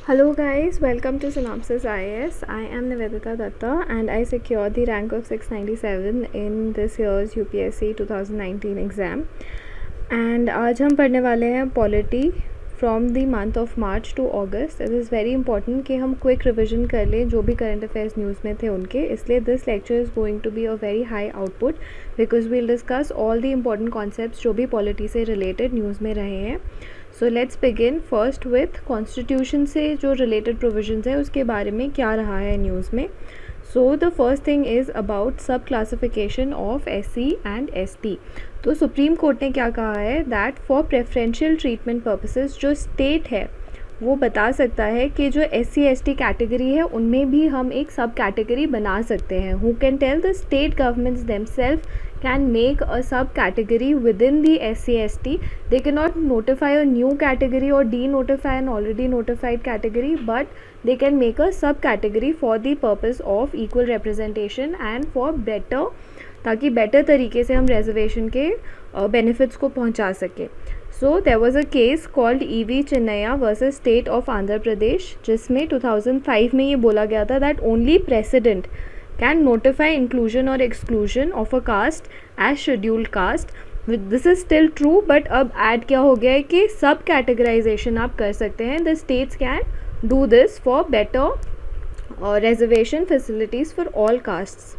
Hello guys, welcome to Synopsis IAS. I am Nivedita Datta and I secured the rank of 697 in this year's UPSC 2019 exam. And आज हम पढ़ने वाले हैं polity from the month of March two August. It is very important कि हम quick revision कर लें जो भी करंट अफेयर्स न्यूज़ में थे उनके. इसलिए this lecture is going to be a very high output because we'll discuss all the important concepts जो भी पॉलिटी से रिलेटेड न्यूज़ में रहे हैं. So let's begin first with constitution से जो रिलेटेड प्रोविजंस है उसके बारे में क्या रहा है न्यूज़ में. So the first thing is about sub classification of SC and ST. तो सुप्रीम कोर्ट ने क्या कहा है that for preferential treatment purposes जो स्टेट है वो बता सकता है कि जो SC ST कैटेगरी है उनमें भी हम एक सब कैटेगरी बना सकते हैं. Who can tell the state governments themselves can make a subcategory within the SC ST. They cannot notify a new category or denotify an already notified category, but they can make a subcategory for the purpose of equal representation and for better, ताकि better तरीके से हम reservation के benefits को पहुंचा सकें. So there was a case called EV Chinnaiah versus state of Andhra Pradesh जिसमें 2005 में ये बोला गया था that only president can notify inclusion or exclusion of a caste as scheduled caste. This is still true, but अब ऐड क्या हो गया है कि सब कैटेगराइजेशन आप कर सकते हैं. The states can do this for better reservation facilities for all castes.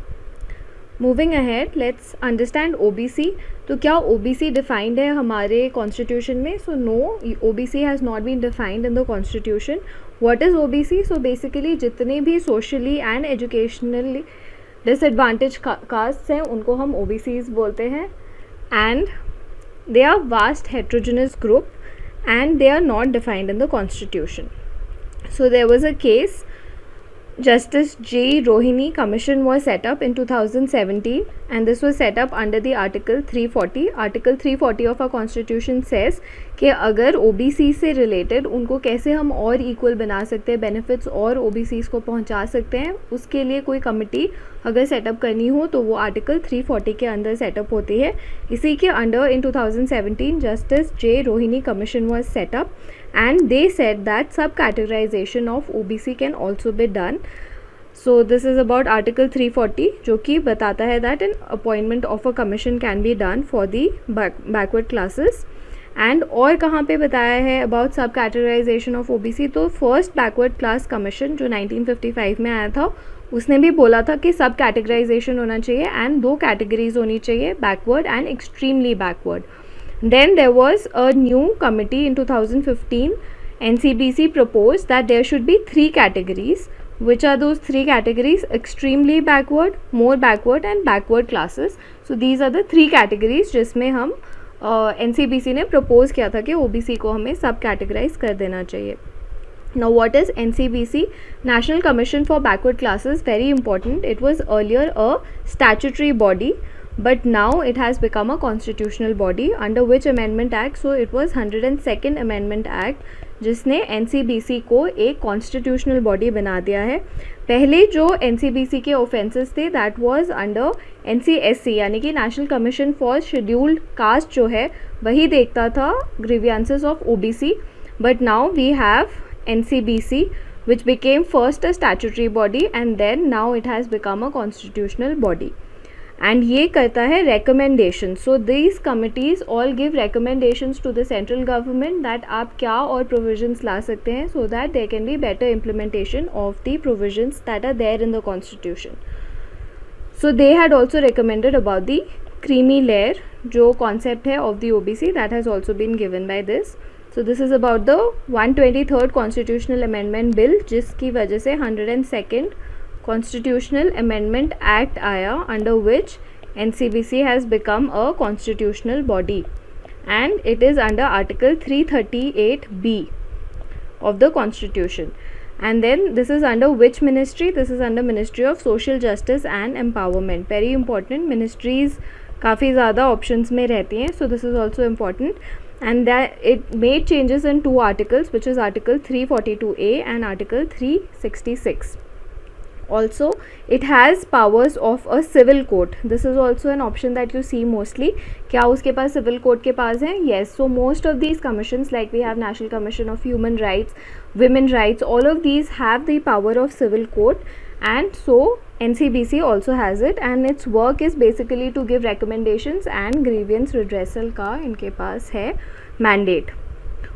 Moving ahead, let's understand OBC. तो क्या OBC डिफाइंड है हमारे कॉन्स्टिट्यूशन में? So no, OBC has not been defined in the constitution. What is OBC? So basically जितने भी socially and educationally disadvantage castes हैं उनको हम OBCs बोलते हैं. And they are vast heterogeneous group and they are not defined in the constitution. So there was a case. Justice J. Rohini Commission was set up in 2017 and this was set up under the Article 340. Article 340 of our Constitution says कि अगर OBC से related उनको कैसे हम और equal बना सकते हैं, बेनिफिट्स और OBCs को पहुंचा सकते हैं, उसके लिए कोई कमिटी अगर सेटअप करनी हो तो वो आर्टिकल 340 के अंदर सेटअप होती है. इसी के under in 2017 justice J. Rohini Commission was set up and they said that sub-categorization of OBC can also be done. So this is about Article 340 जो कि बताता है that an appointment of a commission can be done for the backward classes. And और कहाँ पे बताया है about सब कैटेगराइजेशन ऑफ OBC? तो फर्स्ट बैकवर्ड क्लास कमीशन जो 1955 में आया था उसने भी बोला था कि सब कैटेगराइजेशन होना चाहिए एंड दो कैटेगरीज होनी चाहिए, backward and extremely backward. Then there was a new committee in 2015. NCBC proposed that there should be 3 categories. Which are those 3 categories? Extremely backward, more backward and backward classes. So these are the 3 categories जिसमें हम NCBC ने propose किया था कि OBC को हमें सब categorize कर देना चाहिए. Now what is NCBC? National Commission for Backward Classes. Very important. It was earlier a statutory body. But now it has become a constitutional body. Under which amendment act? So it was 102nd Amendment Act जिसने NCBC को एक constitutional body बना दिया है. पहले जो NCBC के offences थे that was under NCSC यानी कि National Commission for Scheduled Caste जो है वही देखता था grievances of OBC. But now we have NCBC which became first a statutory body and then now it has become a constitutional body. And ये करता है recommendation. So these committees all give recommendations to the central government that आप क्या और provisions ला सकते हैं so that there can be better implementation of the provisions that are there in the constitution. So they had also recommended about the creamy layer जो concept है of the OBC that has also been given by this. So this is about the 123rd constitutional amendment bill जिसकी वजह से 102nd Constitutional Amendment Act आया under which NCBC has become a constitutional body and it is under Article 338B of the Constitution. And then this is under which ministry? This is under Ministry of Social Justice and Empowerment. Very important. Ministries काफ़ी ज़्यादा options में रहती हैं, so this is also important. And that it made changes in 2 articles which is Article 342A and Article 366. Also, it has powers of a civil court. This is also an option that you see mostly. क्या उसके पास civil court के पास है? Yes. So most of these commissions, like we have National Commission of Human Rights, Women Rights, all of these have the power of civil court, and so NCBC also has it, and its work is basically to give recommendations and grievance redressal का इनके पास है mandate.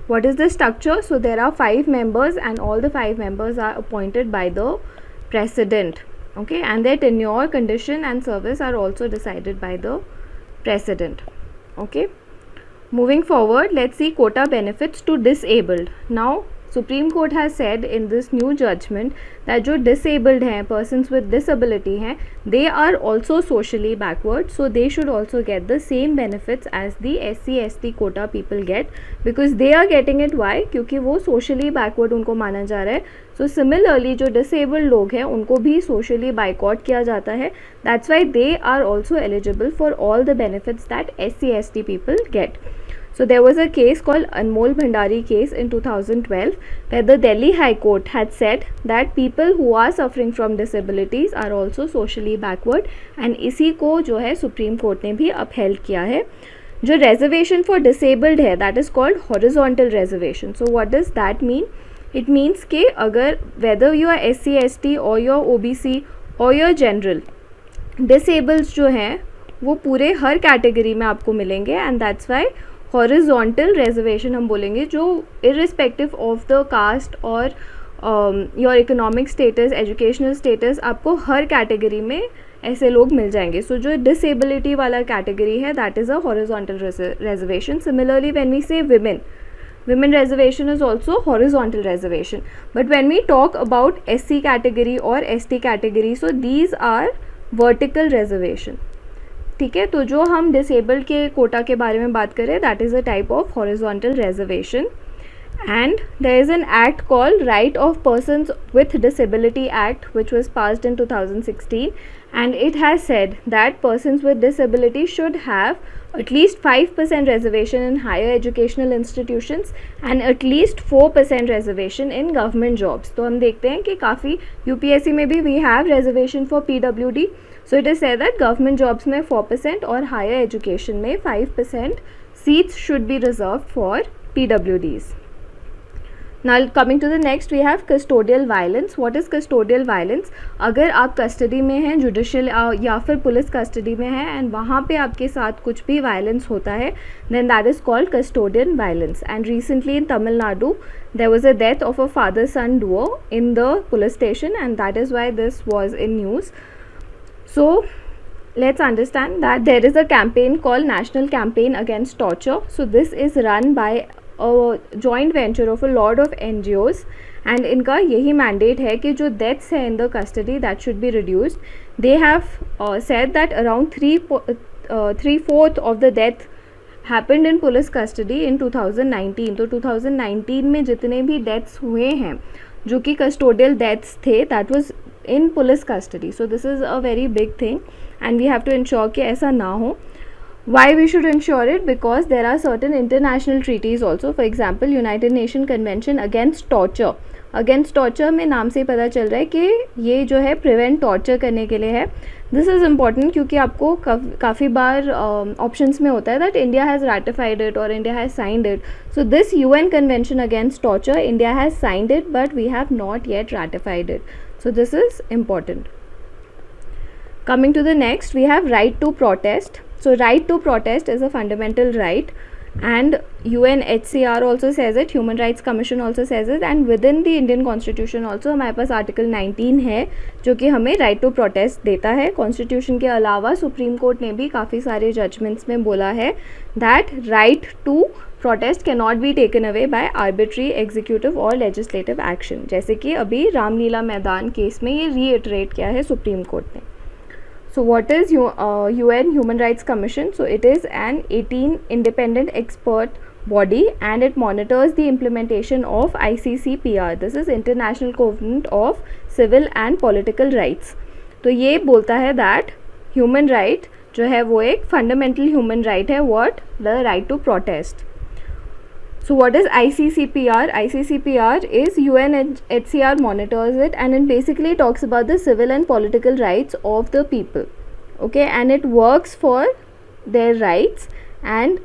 What is the structure? So there are 5 members, and all the 5 members are appointed by the president, okay, and their tenure, condition and service are also decided by the president, okay. Moving forward, let's see quota benefits to disabled. Now Supreme Court has said in this new judgment that जो disabled हैं, persons with disability हैं, they are also socially backward, so they should also get the same benefits as the SC/ST quota people get, because they are getting it. Why? क्योंकि वो socially backward उनको माना जा रहा है. So similarly जो disabled लोग हैं उनको भी socially boycott किया जाता है. That's why they are also eligible for all the benefits that SC/ST people get. So there was a case called Anmol Bhandari case in 2012 where the Delhi High Court had said that people who are suffering from disabilities are also socially backward, and इसी को जो है Supreme Court ने भी upheld किया है. जो reservation for disabled है, that is called horizontal reservation. So what does that mean? It means कि अगर whether you are SC/ST or you're OBC or you're general, disabled जो हैं वो पूरे हर कैटेगरी में आपको मिलेंगे, and that's why horizontal reservation हम बोलेंगे, जो इरिस्पेक्टिव ऑफ द कास्ट और your economic status, educational status, आपको हर कैटेगरी में ऐसे लोग मिल जाएंगे. सो जो डिसेबिलिटी वाला कैटेगरी है, that is a horizontal reservation. Similarly when we say women reservation is also horizontal reservation, but when we talk about SC category or ST category, so these are vertical reservation. ठीक है, तो जो हम disabled के कोटा के बारे में बात करें, that is a type of horizontal reservation. And there is an act called right of persons with disability act which was passed in 2016, and it has said that persons with disability should have at least 5% reservation in higher educational institutions and at least 4% reservation in government jobs. तो हम देखते हैं कि काफ़ी UPSC में भी we have reservation for PWD. So it is said that government jobs में 4% और higher education में 5% seats should be reserved for PWDs. Now coming to the next, we have custodial violence. What is custodial violence? अगर आप custody में हैं, judicial या फिर police custody में हैं, एंड वहाँ पे आपके साथ कुछ भी वायलेंस होता है, then that is called custodial violence. And recently in Tamil Nadu there was a death of a father-son duo in the police station, and that is why this was in news. So let's understand that there is a campaign called National Campaign Against Torture. So this is run by a joint venture of a lot of NGOs, and इनका यही mandate है कि जो deaths है in the custody that should be reduced. They have said that around 3/4 of the death happened in police custody in 2019. तो 2019 में जितने भी deaths हुए हैं जो कि custodial deaths थे, that was in police custody. So this is a very big thing, and we have to ensure कि ऐसा ना हो. Why we should ensure it? Because there are certain international treaties also. For example, United Nations Convention Against Torture. Against Torture में नाम से ही पता चल रहा है कि ये जो है prevent torture करने के लिए है. This is important क्योंकि आपको काफ़ी बार options में होता है that India has ratified it or India has signed it. So this UN Convention Against Torture, India has signed it, but we have not yet ratified it. So this is important. Coming to the next, we have right to protest. So right to protest is a fundamental right, and UNHCR also says it, Human Rights Commission also says it, and within the Indian Constitution also हमारे पास article 19 है जो कि हमें right to protest देता है. Constitution के अलावा supreme court ने भी काफ़ी सारे जजमेंट्स में बोला है that right to protest cannot be taken away by arbitrary executive or legislative action. जैसे कि अभी रामलीला मैदान केस में ये reiterate किया है सुप्रीम कोर्ट ने. So what is UN Human Rights Commission? So it is an 18 independent expert body, and it monitors the implementation of ICCPR. This is International Covenant of Civil and Political Rights. तो ये बोलता है that human right जो है वो एक fundamental human right है. What? The right to protest. So what is ICCPR? ICCPR is UNHCR monitors it, and it basically talks about the civil and political rights of the people. Okay, and it works for their rights, and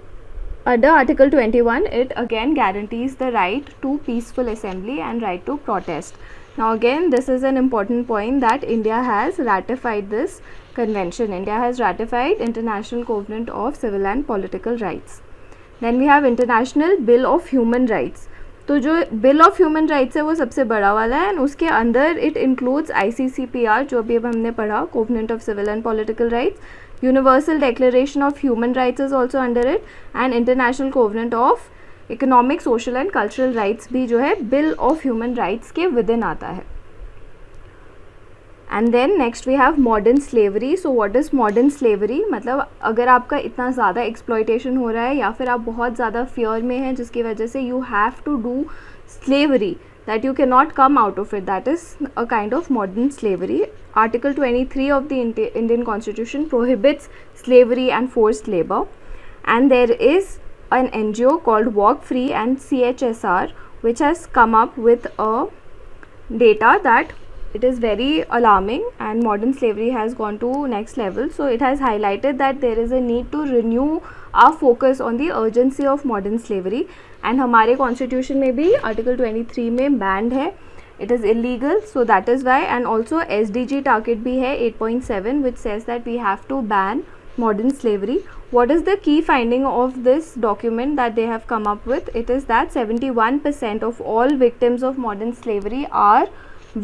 under Article 21 it again guarantees the right to peaceful assembly and right to protest. Now again, this is an important point that India has ratified this convention. India has ratified International Covenant of Civil and Political Rights. Then we have international bill of human rights. तो जो bill of human rights है वो सबसे बड़ा वाला है, and उसके अंदर इट इंक्लूड्स ICCPR जो अभी अब हमने पढ़ा, covenant of civil and political rights. Universal declaration of human rights is also under it, and international covenant of economic, social and cultural rights भी जो है बिल ऑफ ह्यूमन राइट्स के within आता है. And then next we have modern slavery. So what is modern slavery? मतलब अगर आपका इतना ज़्यादा एक्सप्लॉयटेशन हो रहा है या फिर आप बहुत ज़्यादा फियर में हैं जिसकी वजह से you have to do slavery, that you can not come out of it, that is a kind of modern slavery. Article 23 of the Indian constitution prohibits slavery and forced labour, and there is an NGO called Walk Free and CHSR which has come up with a data that it is very alarming and modern slavery has gone to next level. So it has highlighted that there is a need to renew our focus on the urgency of modern slavery, and हमारे constitution में भी article 23 में banned है, it is illegal, so that is why. And also SDG target भी है 8.7 which says that we have to ban modern slavery. What is the key finding of this document that they have come up with? It is that 71% of all victims of modern slavery are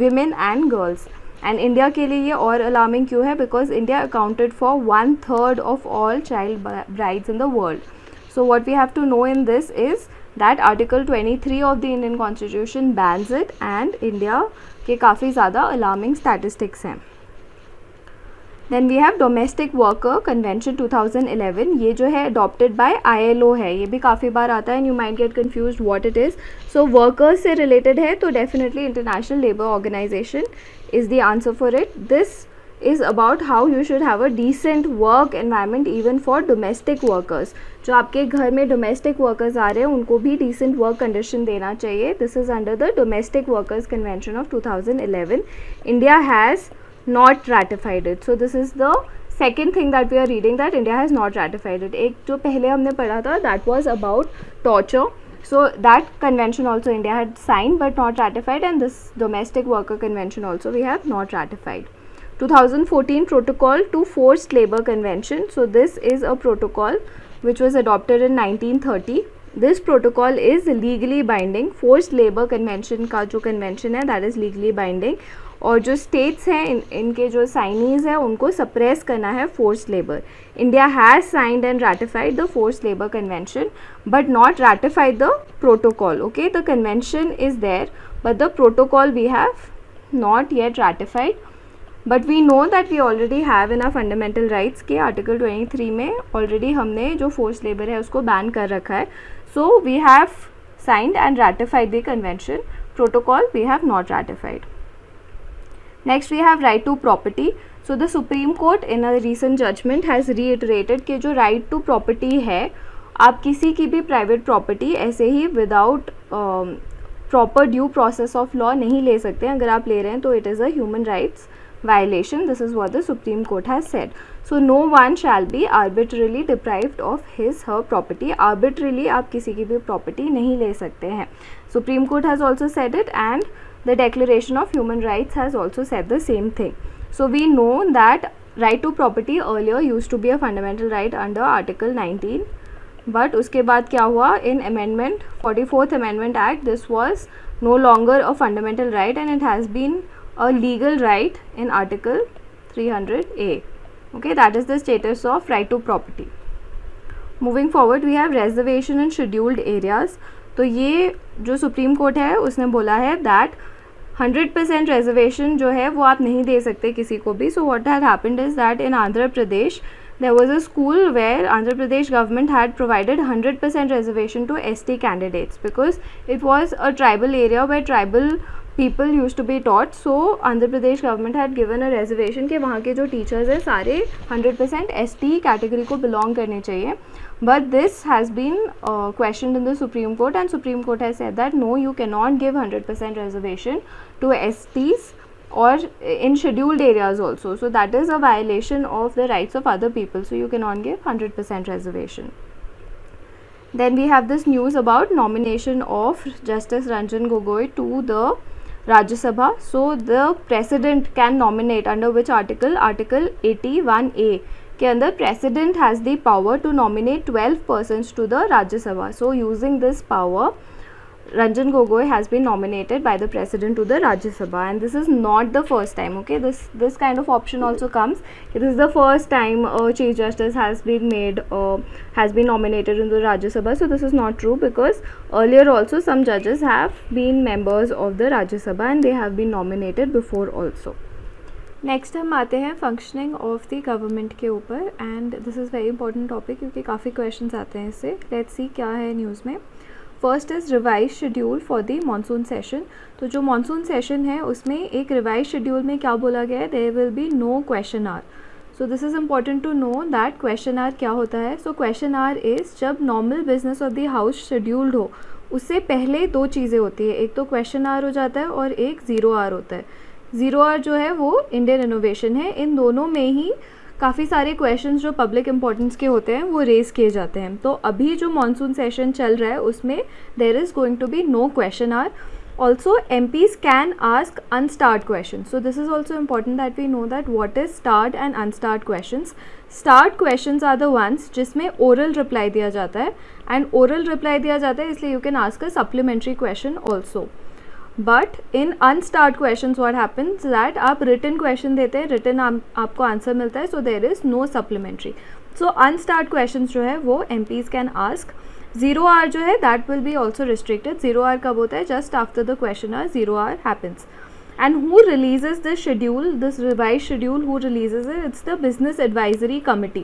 women and girls. And India के लिए ये और alarming क्यों है? Because India accounted for 1/3 of all child brides in the world. So what we have to know in this is that Article 23 of the Indian Constitution bans it, and India के काफ़ी ज़्यादा alarming statistics हैं. Then we have domestic worker convention 2011. ये जो है adopted by ILO है, ये भी काफ़ी बार आता है and you might get confuse what it is. So workers से रिलेटेड है तो definitely international labour organisation is the answer for it. This is about how you should have a decent work environment even for domestic workers. जो आपके घर में domestic workers आ रहे हैं उनको भी डिसेंट वर्क कंडीशन देना चाहिए. This is under the domestic workers convention of 2011. India has not ratified it. So this is the second thing that we are reading, that India has not ratified it. एक जो पहले हमने पढ़ा था that was about torture. So that convention also India had signed but not ratified, and this domestic worker convention also we have not ratified. 2014 protocol to forced labor convention. So this is a protocol which was adopted in 1930. This protocol is legally binding. Forced labor convention का जो convention है that is legally binding, और जो states हैं इनके जो साइनीज़ हैं उनको सप्रेस करना है forced labour. India has signed and ratified the forced labour convention but not ratified the protocol. Okay, the convention is there but the protocol we have not yet ratified, but we know that we already have in our fundamental rights के article 23 में already हमने जो forced labour है उसको ban कर रखा है. So we have signed and ratified the convention. Protocol we have not ratified. Next we have right to property. So the Supreme Court in a recent judgment has reiterated कि जो right to property है, आप किसी की भी private property ऐसे ही without proper due process of law नहीं ले सकते. अगर आप ले रहे हैं तो it is a human rights violation. This is what the Supreme Court has said. So no one shall be arbitrarily deprived of his her property. Arbitrarily आप किसी की भी property नहीं ले सकते हैं. Supreme Court has also said it, and the Declaration of Human Rights has also said the same thing. So we know that right to property earlier used to be a fundamental right under Article 19, but उसके बाद क्या हुआ, in amendment 44th Amendment Act, this was no longer a fundamental right and it has been a legal right in Article 300A. Okay, that is the status of right to property. Moving forward, we have reservation and scheduled areas. तो ये जो supreme court है उसने बोला है that 100% reservation जो है वो आप नहीं दे सकते किसी को भी. So what had happened is that in Andhra Pradesh there was a school where Andhra Pradesh government had provided 100% reservation to ST candidates because it was a tribal area where tribal people used to be taught. So Andhra Pradesh government had given a reservation कि वहाँ के जो teachers हैं सारे 100% ST category को belong करने चाहिए. But this has been questioned in the Supreme Court, and Supreme Court has said that no, you cannot give 100% reservation to STs or in scheduled areas also. So that is a violation of the rights of other people. So you cannot give 100% reservation. Then we have this news about nomination of Justice Ranjan Gogoi to the Rajya Sabha. So the president can nominate under which article? Article 81A के अंदर president has the power to nominate 12 persons to the Rajya Sabha. So using this power, Ranjan Gogoi has been nominated by the president to the Rajya Sabha, and this is not the first time. Okay, this kind of option also comes. It is the first time Chief Justice has been nominated in the Rajya Sabha. So this is not true, because earlier also some judges have been members of the Rajya Sabha and they have been nominated before also. Next हम आते हैं functioning of the government के ऊपर, and this is very important topic क्योंकि काफ़ी questions आते हैं इससे. लेट्स सी क्या है न्यूज़ में. First is revise schedule for the monsoon session. तो जो मानसून सेशन है उसमें एक रिवाइज शेड्यूल में क्या बोला गया है, there will be no question hour. So this is important to know that question hour क्या होता है. सो क्वेश्चन आवर इज़ जब normal business of the house scheduled हो उससे पहले दो चीज़ें होती है, एक तो क्वेश्चन आवर हो जाता है और एक ज़ीरो आवर होता है. ज़ीरो आवर जो है वो इंडियन इनोवेशन है. इन दोनों में ही काफ़ी सारे क्वेश्चंस जो पब्लिक इंपॉर्टेंस के होते हैं वो रेज किए जाते हैं. तो अभी जो मानसून सेशन चल रहा है उसमें there is going to be no question hour. Also MPs can ask unstarred question. So this is also important that we know that what is starred and unstarred questions. Starred questions are the ones जिसमें oral reply दिया जाता है, and oral reply दिया जाता है इसलिए you can ask a supplementary question also. But in unstarred question what happens that आप written question देते हैं, रिटन आपको आंसर मिलता है, so there is no supplementary. So unstarred question जो है वो MPs can ask. Zero hour जो है that will be also restricted. Zero hour कब होता है? Just after the question hour zero hour happens. And who releases this schedule, this revised schedule, who releases it? It's the Business Advisory Committee.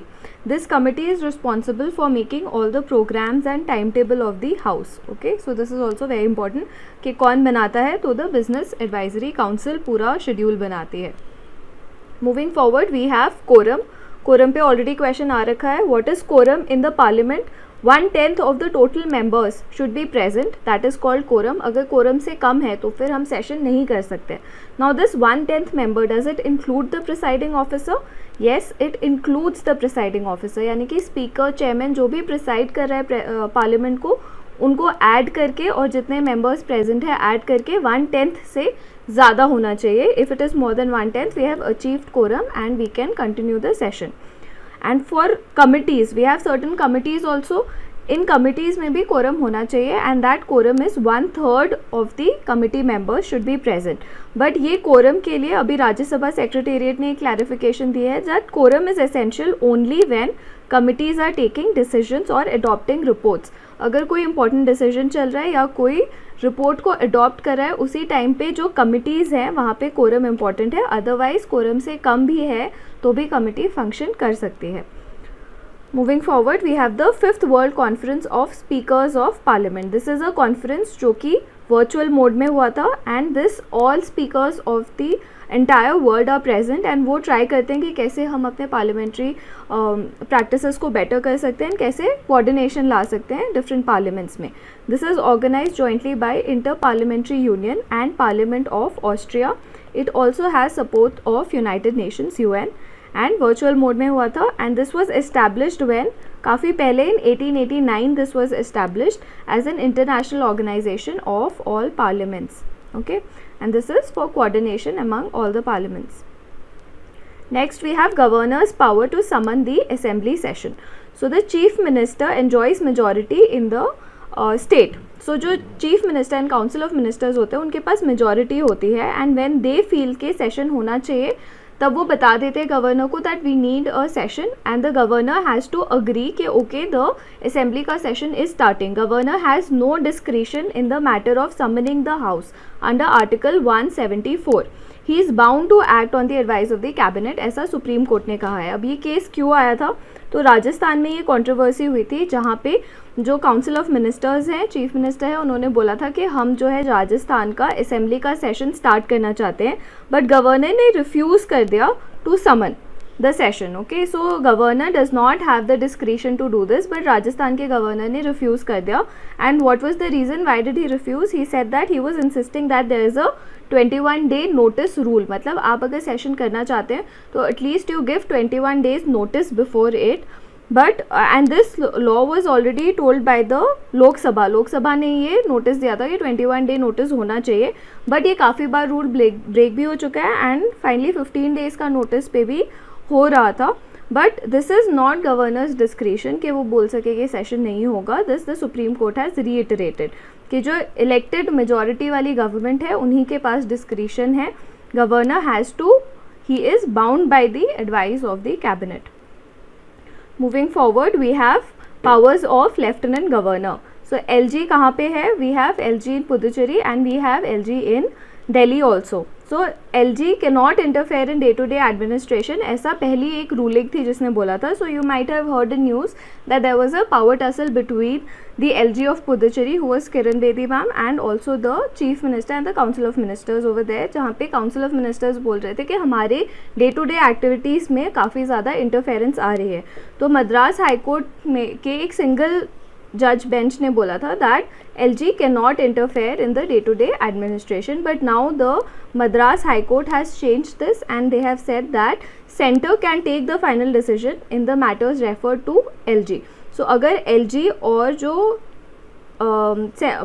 This committee is responsible for making all the programs and timetable of the house. Okay, so this is also very important कि कौन बनाता है, तो the Business Advisory Council पूरा schedule बनाती है. Moving forward, we have quorum. Quorum पे already question आ रखा है. What is quorum in the Parliament? 1/10 of the total members should be present. That is called quorum. अगर quorum से कम है तो फिर हम session नहीं कर सकते. Now this 1/10 member, does it include the presiding officer? Yes, it includes the presiding officer. यानी कि speaker, chairman जो भी preside कर रहा है parliament को, उनको add करके और जितने members present है add करके 1/10 से ज़्यादा होना चाहिए. If it is more than 1/10, we have achieved quorum and we can continue the session. And for committees, we have certain committees also. In committees में भी quorum होना चाहिए, and that quorum is 1/3 of the committee members should be present. But ये quorum के लिए अभी Rajya Sabha secretariat ने एक clarification दी है that quorum is essential only when committees are taking decisions or adopting reports. अगर कोई important decision चल रहा है या कोई रिपोर्ट को अडॉप्ट कर रहा है उसी टाइम पे जो कमिटीज़ हैं वहाँ पे कोरम इम्पॉर्टेंट है. अदरवाइज कोरम से कम भी है तो भी कमिटी फंक्शन कर सकती है. Moving forward, we have the 5th world conference of speakers of parliament. This is a conference जो कि वर्चुअल मोड में हुआ था, and this all speakers of the entire world are present, and वो try करते हैं कि कैसे हम अपने पार्लियामेंट्री प्रैक्टिसेस को बेटर कर सकते हैं, कैसे कोऑर्डिनेशन ला सकते हैं डिफरेंट पार्लियामेंट्स में. This is organised jointly by Inter Parliamentary Union and parliament of Austria. It also has support of United Nations UN, and virtual mode में हुआ था. And this was established when, काफ़ी पहले in 1889 this was established as an international organisation of all parliaments. Okay, and this is for coordination among all the parliaments. Next we have governor's power to summon the assembly session. So the chief minister enjoys majority in the state. So जो chief minister and council of ministers होते हैं उनके पास majority होती है, and when they feel के session होना चाहिए तब वो बता देते हैं गवर्नर को that we need a session, and the governor has to agree कि ओके द असेंबली का session is starting. Governor has no discretion in the matter of summoning the house under article 174. He is bound to act on the advice of the cabinet, ऐसा Supreme court ने कहा है. अब ये case क्यों आया था? तो राजस्थान में ये कंट्रोवर्सी हुई थी जहाँ पे जो काउंसिल ऑफ मिनिस्टर्स हैं, चीफ मिनिस्टर है, उन्होंने बोला था कि हम जो है राजस्थान का असेंबली का सेशन स्टार्ट करना चाहते हैं, बट गवर्नर ने रिफ्यूज़ कर दिया to summon. the session. Okay, so governor does not have the discretion to do this, but Rajasthan के governor ने refuse कर दिया. And what was the reason? Why did he refuse? He said that he was insisting that there is a 21-day notice rule. मतलब आप अगर session करना चाहते हैं तो at least you give 21 days notice before it. But and this law was already told by the Lok Sabha ने ये notice दिया था कि 21 डे नोटिस होना चाहिए, बट ये काफ़ी बार रूल ब्रेक भी हो चुका है एंड फाइनली 15 डेज का नोटिस पे भी हो रहा था. But this is not governor's discretion कि वो बोल सके कि सेशन नहीं होगा. This the supreme court has reiterated कि जो इलेक्टेड मेजॉरिटी वाली गवर्नमेंट है उन्हीं के पास डिस्क्रिशन है. Governor has to, he is bound by the advice of the cabinet. Moving forward, we have powers of Lieutenant Governor. So LG कहाँ पे है? We have LG in Puducherry and we have LG in Delhi also. So LG cannot interfere in day-to-day administration. ऐसा पहली एक ruling थी जिसने बोला था. So you might have heard in news that there was a power tussle between the LG of Puducherry, who was Kiran Bedi ma'am, and also the Chief Minister and the Council of Ministers over there, जहाँ पे Council of Ministers बोल रहे थे कि हमारे day-to-day activities में काफ़ी ज़्यादा interference आ रही है. तो मद्रास हाई कोर्ट में के एक सिंगल जज बेंच ने बोला था that LG cannot interfere in the day-to-day administration, but now the Madras High Court has changed this and they have said that center can take the final decision in the matters referred to LG. So अगर LG और जो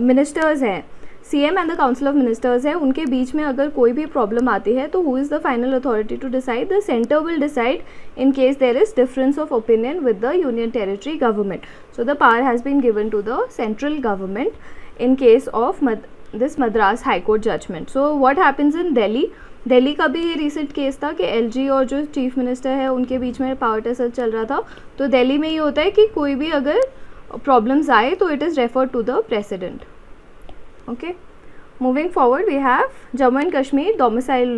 ministers हैं, CM and the council of ministers है, उनके बीच में अगर कोई भी प्रॉब्लम आती है तो who is the final authority to decide? The centre will decide in case there is difference of opinion with the union territory government. So the power has been given to the central government in case of this Madras High Court judgment. So what happens in Delhi का भी ये recent case था कि LG और जो chief minister है उनके बीच में पावर टसल चल रहा था. तो दिल्ली में ये होता है कि कोई भी अगर प्रॉब्लम्स आए तो it is referred to the president. Okay, moving forward, we have Jammu and Kashmir domicile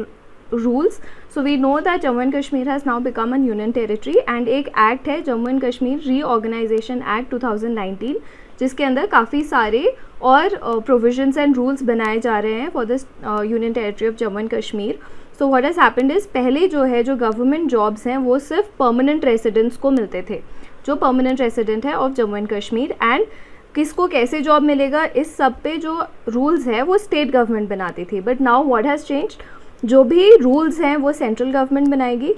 rules. So we know that Jammu and Kashmir has now become a union territory and एक act है Jammu and Kashmir reorganisation act 2019, जिसके अंदर काफ़ी सारे और provisions and rules बनाए जा रहे हैं for this union territory of Jammu and Kashmir. So what has happened is पहले जो गवर्नमेंट जॉब्स हैं वो सिर्फ परमानेंट रेसिडेंट्स को मिलते थे, जो परमानेंट रेसिडेंट है of Jammu and Kashmir. And किसको कैसे जॉब मिलेगा इस सब पे जो रूल्स है वो स्टेट गवर्नमेंट बनाती थी. But now what has changed, जो भी रूल्स हैं वो सेंट्रल गवर्नमेंट बनाएगी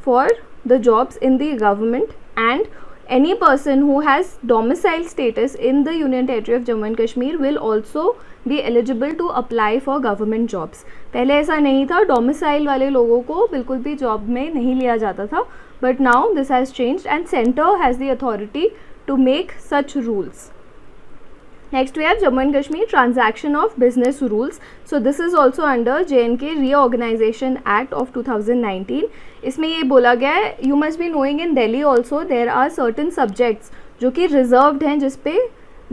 for the jobs in the government. And any person who has domicile status in the union territory of Jammu and Kashmir will also be eligible to apply for government jobs. पहले ऐसा नहीं था, domicile वाले लोगों को बिल्कुल भी जॉब में नहीं लिया जाता था. But now this has changed and centre has the authority to make such rules. Next we have Jammu and Kashmir transaction of business rules. So this is also under J&K Reorganization Act of 2019. इसमें ये बोला गया है, you must be knowing in Delhi also there are certain subjects जो कि reserved हैं, जिस पे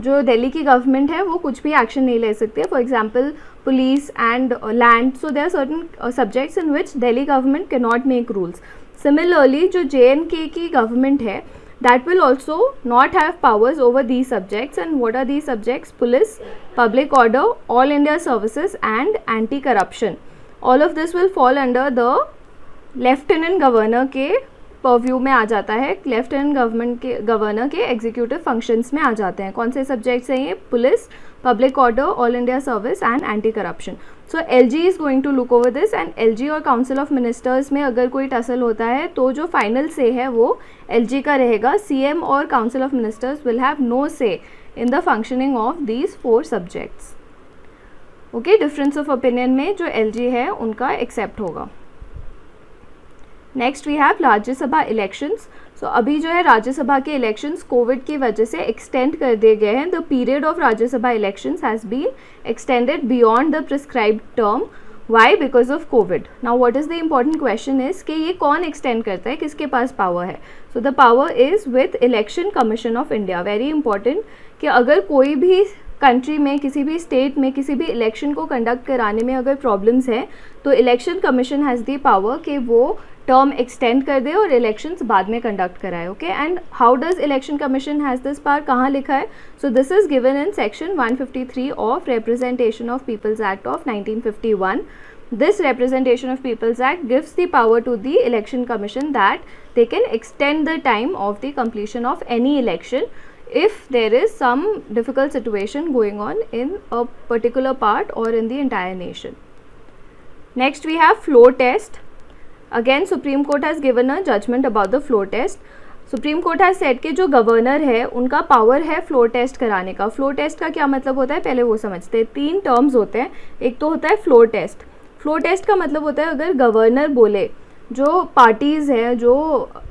जो दिल्ली की गवर्नमेंट है वो कुछ भी एक्शन नहीं ले सकती है. For example police and land. So there are certain subjects in which Delhi government can not make rules. Similarly जो J&K की गवर्नमेंट है that will also not have powers over these subjects. And what are these subjects? Police, public order, all India services and anti-corruption. All of this will fall under the lieutenant governor के purview में आ जाता है. Lieutenant governor के executive functions में आ जाते हैं. कौन से सब्जेक्ट्स हैं ये? Police, public order, all India service and anti corruption. So LG is going to look over this. And LG और काउंसिल ऑफ मिनिस्टर्स में अगर कोई टसल होता है तो जो फाइनल से है वो LG का रहेगा. CM और council of ministers will have no say in the functioning of these 4 subjects. Okay, difference of opinion में जो LG है उनका एक्सेप्ट होगा. Next we have Rajya Sabha elections. So अभी जो है राज्यसभा के इलेक्शंस कोविड की वजह से एक्सटेंड कर दिए गए हैं. The period of Rajya Sabha elections has been extended beyond the prescribed term. Why? Because of Covid. Now what is the important question is कि ये कौन एक्सटेंड करता है, किसके पास पावर है? सो the power is with election commission of India. Very important कि अगर कोई भी कंट्री में, किसी भी स्टेट में, किसी भी इलेक्शन को कंडक्ट कराने में अगर प्रॉब्लम्स हैं तो election commission has the power कि वो टर्म एक्सटेंड कर दे और इलेक्शंस बाद में कंडक्ट कराए. Okay, and how does election commission has this power? कहाँ लिखा है? So this is given in section 153 of representation of people's act of 1951. This Representation of People's Act gives the power to the Election Commission that they can extend the time of the completion of any election if there is some difficult situation going on in a particular part or in the entire nation. Next we have floor test. Again Supreme Court has given a judgment about the floor test. Supreme court has said कि जो governor है उनका power है floor test कराने का. Floor test का क्या मतलब होता है पहले वो समझते हैं. 3 टर्म्स होते हैं. एक तो होता है फ्लोर टेस्ट. फ्लोर टेस्ट का मतलब होता है अगर गवर्नर बोले जो पार्टीज़ हैं जो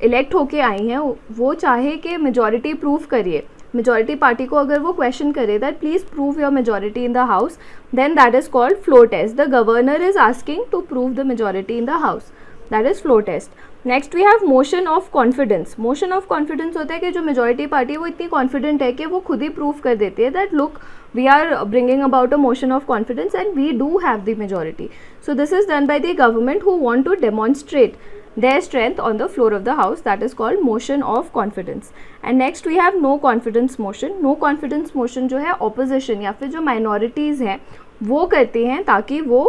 इलेक्ट होके आई हैं वो चाहे कि मेजॉरिटी प्रूव करिए, मेजॉरिटी पार्टी को अगर वो क्वेश्चन करे that please prove your majority in the house, then that is called floor test. The governor is asking to prove the majority in the house, that is floor test. Next we have motion of confidence. Motion of confidence होता है कि जो majority party वो इतनी confident है कि वो खुद ही प्रूव कर देती है that look we are bringing about a motion of confidence and we do have the majority. So this is done by the government who want to demonstrate their strength on the floor of the house, that is called motion of confidence. And next we have no confidence motion. No confidence motion जो है opposition या फिर जो minorities हैं वो करती हैं ताकि वो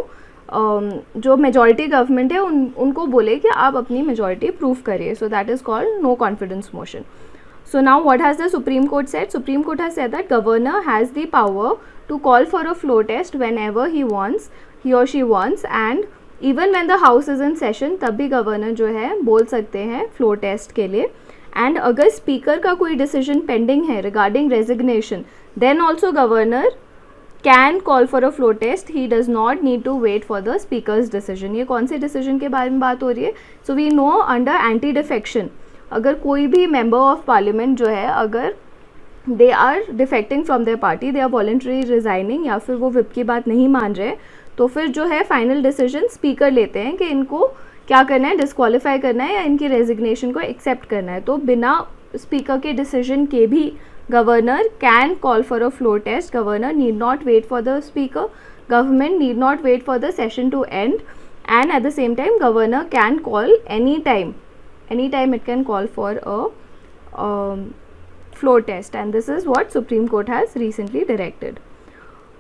जो majority government है उनको बोले कि आप अपनी majority prove करिए. So that is called no confidence motion. So now what has the Supreme Court said? Supreme Court has said that governor has the power to call for a floor test whenever he or she wants, and even when the house is in session तब भी governor जो है बोल सकते हैं floor test के लिए. And अगर स्पीकर का कोई डिसीजन पेंडिंग है regarding resignation then also governor can call for a floor test. He does not need to wait for the speaker's decision. ये कौन से डिसीजन के बारे में बात हो रही है? So we know under anti defection अगर कोई भी मेंबर ऑफ पार्लियामेंट जो है अगर they are defecting from their party, they are voluntary resigning या फिर वो विप की बात नहीं मान रहे, तो फिर जो है फाइनल डिसीजन स्पीकर लेते हैं कि इनको क्या करना है, डिस्क्वालीफाई करना है या इनकी रेजिग्नेशन को एक्सेप्ट करना है. तो बिना स्पीकर के डिसीजन के भी governor can call for a floor test. Governor need not wait for the speaker, government need not wait for the session to end, and at the same time governor can call any time it can call for a floor test, and this is what Supreme Court has recently directed.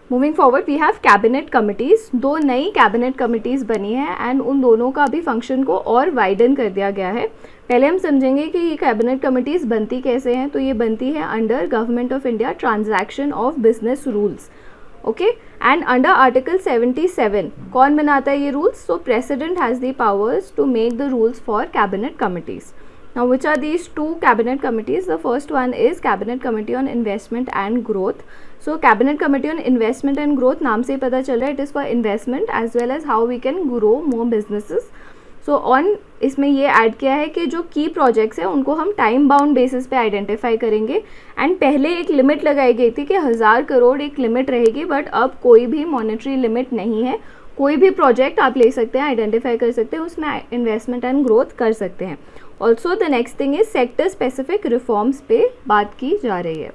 Moving forward we have cabinet committees. 2 नई cabinet committees बनी है and उन दोनों का भी function को और widen कर दिया गया है. पहले हम समझेंगे कि ये cabinet committees बनती कैसे हैं. तो ये बनती है under government of India transaction of business rules. Okay, and under article 77 कौन बनाता है ये rules? So president has the powers to make the rules for cabinet committees. Now which are these 2 cabinet committees? The first one is Cabinet Committee on Investment and Growth. So Cabinet Committee on Investment and Growth नाम से ही पता चल रहा है, it is for investment as well as how we can grow more businesses. So on इसमें ये add किया है कि जो की प्रोजेक्ट्स हैं उनको हम टाइम बाउंड बेसिस पे आइडेंटिफाई करेंगे. एंड पहले एक लिमिट लगाई गई थी कि 1000 करोड़ एक लिमिट रहेगी, बट अब कोई भी मॉनेटरी लिमिट नहीं है. कोई भी प्रोजेक्ट आप ले सकते हैं, आइडेंटिफाई कर सकते हैं, उसमें इन्वेस्टमेंट एंड ग्रोथ कर सकते हैं. Also the next thing is sector specific reforms पे बात की जा रही है.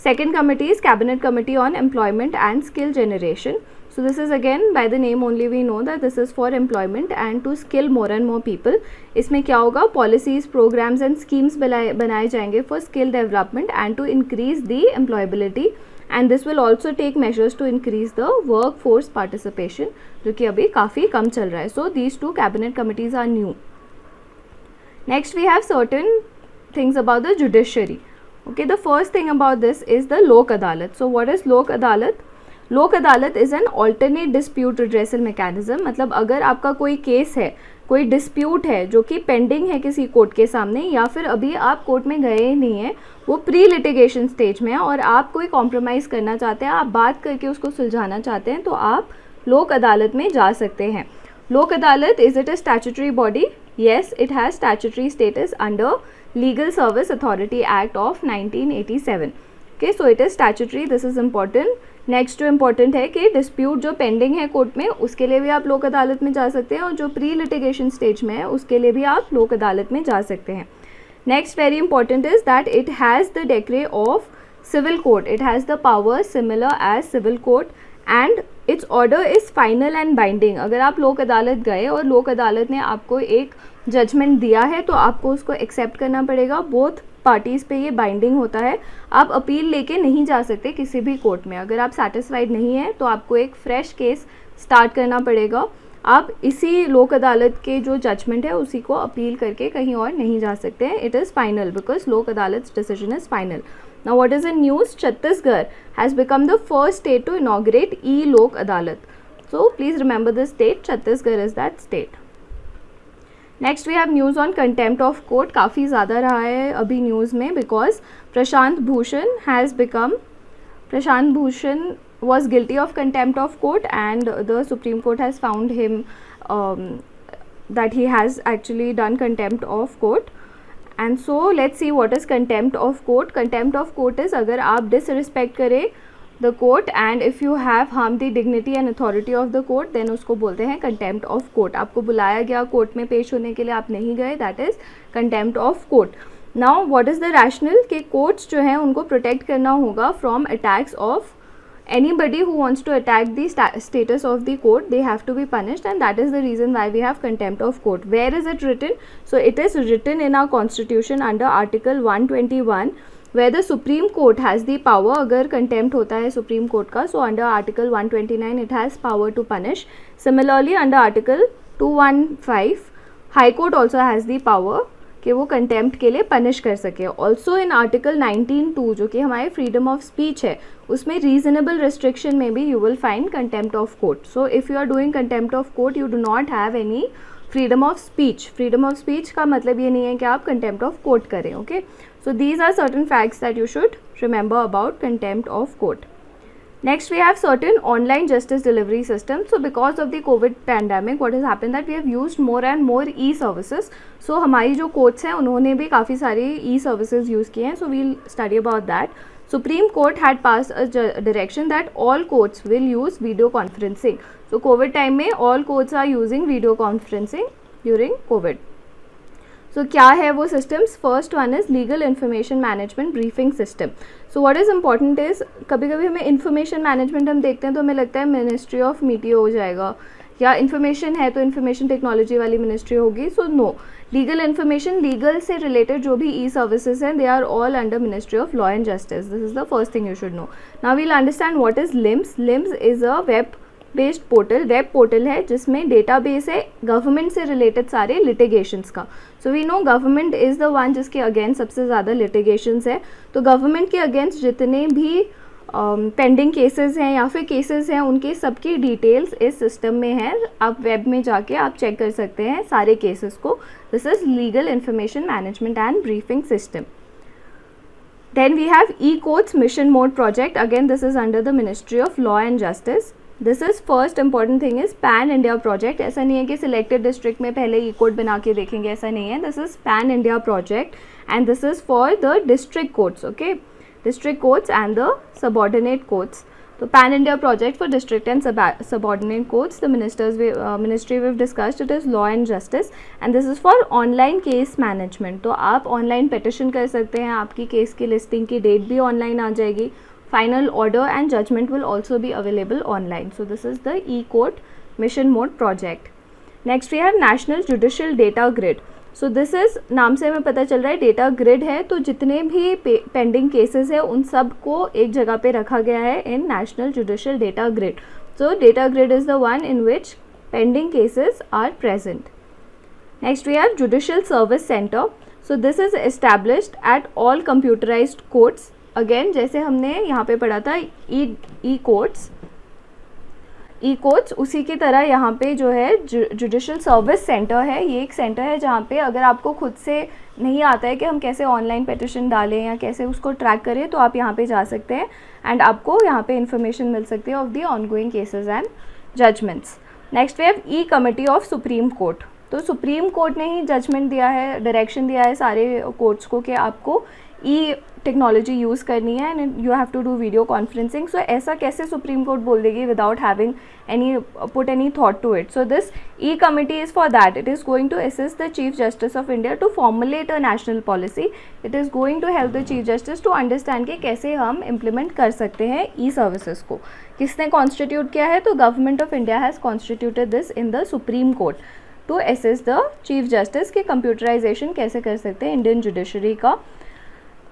Second committee is cabinet committee on employment and skill generation. So this is again by the name only we know that this is for employment and to skill more and more people. इसमें क्या होगा? Policies, programs and schemes बनाए जाएंगे for skill development and to increase the employability, and this will also take measures to increase the workforce participation जो कि अभी काफ़ी कम चल रहा है. So these 2 cabinet committees are new. Next we have certain things about the judiciary. Okay, the first thing about this is the Lok Adalat. So what is Lok Adalat? लोक अदालत is an alternate dispute redressal mechanism. मतलब अगर आपका कोई case है, कोई dispute है जो कि पेंडिंग है किसी कोर्ट के सामने, या फिर अभी आप कोर्ट में गए ही नहीं हैं, वो प्री लिटिगेशन स्टेज में है और आप कोई कॉम्प्रोमाइज़ करना चाहते हैं, आप बात करके उसको सुलझाना चाहते हैं, तो आप लोक अदालत में जा सकते हैं. लोक अदालत is it a statutory body? Yes, it has statutory status under legal service authority act of 1987. Okay, so it is statutory, this is important. Next जो इम्पॉर्टेंट है कि डिस्प्यूट जो पेंडिंग है कोर्ट में उसके लिए भी आप लोक अदालत में जा सकते हैं, और जो प्री लिटिगेशन स्टेज में है उसके लिए भी आप लोक अदालत में जा सकते हैं. Next very important is that it has the decree of civil court. It has the power similar as civil court and its order is final and binding. अगर आप लोक अदालत गए और लोक अदालत ने आपको एक जजमेंट दिया है तो आपको उसको एक्सेप्ट करना पड़ेगा. बोथ पार्टीज़ पे ये बाइंडिंग होता है. आप अपील लेके नहीं जा सकते किसी भी कोर्ट में. अगर आप सेटिस्फाइड नहीं हैं तो आपको एक फ्रेश केस स्टार्ट करना पड़ेगा। आप इसी लोक अदालत के जो जजमेंट है उसी को अपील करके कहीं और नहीं जा सकते हैं। It is final because Lok Adalat decision is final. Now what is the news? Chhattisgarh has become the first state to inaugurate e Lok Adalat. So please remember the state, Chhattisgarh is that state. Next we have news on contempt of court. काफ़ी ज़्यादा रहा है अभी news में because Prashant Bhushan was guilty of contempt of court and the Supreme Court has found him that he has actually done contempt of court. And so let's see what is contempt of court. Contempt of court is अगर आप disrespect करें the court and if you have harmed the dignity and authority of the court then उसको बोलते हैं contempt of court. आपको बुलाया गया court में पेश होने के लिए, आप नहीं गए, that is contempt of court. Now what is the rationale कि courts जो हैं उनको protect करना होगा from attacks of anybody who wants to attack the status of the court. They have to be punished and that is the reason why we have contempt of court. Where is it written? So it is written in our constitution under article 121 where the Supreme Court has the power. अगर contempt होता है Supreme Court का, so under article 129 it has power to punish. Similarly under article 215 High Court also has the power कि वो contempt के लिए punish कर सके. ऑल्सो इन आर्टिकल 19(2) जो कि हमारे फ्रीडम ऑफ स्पीच है उसमें रीजनेबल रिस्ट्रिक्शन में भी you will find contempt of court. So if you are doing contempt of court you do not have any freedom of speech. Freedom of speech का मतलब ये नहीं है कि आप कंटेम्प्ट ऑफ कोर्ट करें. Okay, so these are certain facts that you should remember about contempt of court. Next we have certain online justice delivery systems. So because of the COVID pandemic what has happened that we have used more and more e-services. So हमारी जो courts हैं उन्होंने भी काफ़ी सारे e-services use किए हैं. So we'll study about that. Supreme Court had passed a direction that all courts will use video conferencing. So COVID time में all courts are using video conferencing during COVID. So क्या है वो systems? First one is legal information management briefing system. So what is important is कभी कभी हमें information management हम देखते हैं तो हमें लगता है मिनिस्ट्री ऑफ मीडिया हो जाएगा या इन्फॉर्मेशन है तो इन्फॉर्मेशन टेक्नोलॉजी वाली मिनिस्ट्री होगी. So no, legal information, legal से रिलेटेड जो भी ई सर्विसेज हैं they are all under ministry of law and justice. This is the first thing you should know. Now we'll understand what is LIMBS. LIMBS is a web based portal, web portal है जिसमें database है government से related सारे litigations का. So we know government is the one जिसके against सबसे ज़्यादा litigations है. तो गवर्नमेंट के अगेंस्ट जितने भी पेंडिंग केसेस हैं या फिर केसेस हैं उनके सबकी डिटेल्स इस सिस्टम में है. आप वेब में जाके आप चेक कर सकते हैं सारे केसेस को. This is legal information management and briefing system. Then we have e-courts mission mode project. Again this is under the Ministry of Law and Justice. This is first important thing is pan India project. ऐसा नहीं है कि selected district में पहले ई code बना के देखेंगे, ऐसा नहीं है. This is pan India project and this is for the district courts. Okay, district courts and the subordinate courts. तो pan India project for district and subordinate courts. The ministry we discussed it is law and justice and this is for online case management. तो आप online petition कर सकते हैं, आपकी case की listing की date भी ऑनलाइन आ जाएगी. Final order and judgment will also be available online. So this is the e-court mission mode project. Next we have National Judicial Data Grid. So this is, नाम से हमें पता चल रहा है डेटा ग्रिड है. तो जितने भी पेंडिंग केसेस है उन सब को एक जगह पे रखा गया है in national judicial data grid. So data grid is the one in which pending cases are present. Next we have judicial service centre. So this is established at all computerised courts. Again जैसे हमने यहाँ पे पढ़ा था ई courts उसी की तरह यहाँ पे जो है जुडिशियल सर्विस सेंटर है. ये एक सेंटर है जहाँ पे अगर आपको खुद से नहीं आता है कि हम कैसे ऑनलाइन पिटिशन डालें या कैसे उसको ट्रैक करें तो आप यहाँ पे जा सकते हैं एंड आपको यहाँ पे इंफॉर्मेशन मिल सकती है of the ongoing cases and judgments. Next we have e committee of Supreme Court. तो सुप्रीम कोर्ट ने ही जजमेंट दिया है, डायरेक्शन दिया है सारे कोर्ट्स को कि आपको ई टेक्नोलॉजी यूज़ करनी है and you have to do video conferencing. So ऐसा कैसे सुप्रीम कोर्ट बोल देगी without having any put any thought to it. So this e committee is for that. It is going to assist the chief justice of India to formulate a national policy. It is going to help the chief justice to understand कि कैसे हम implement कर सकते हैं ई services को. किसने constitute किया है? तो government of India has constituted this in the supreme Court to assist the chief justice कि कंप्यूटराइजेशन कैसे कर सकते हैं इंडियन जुडिशरी का.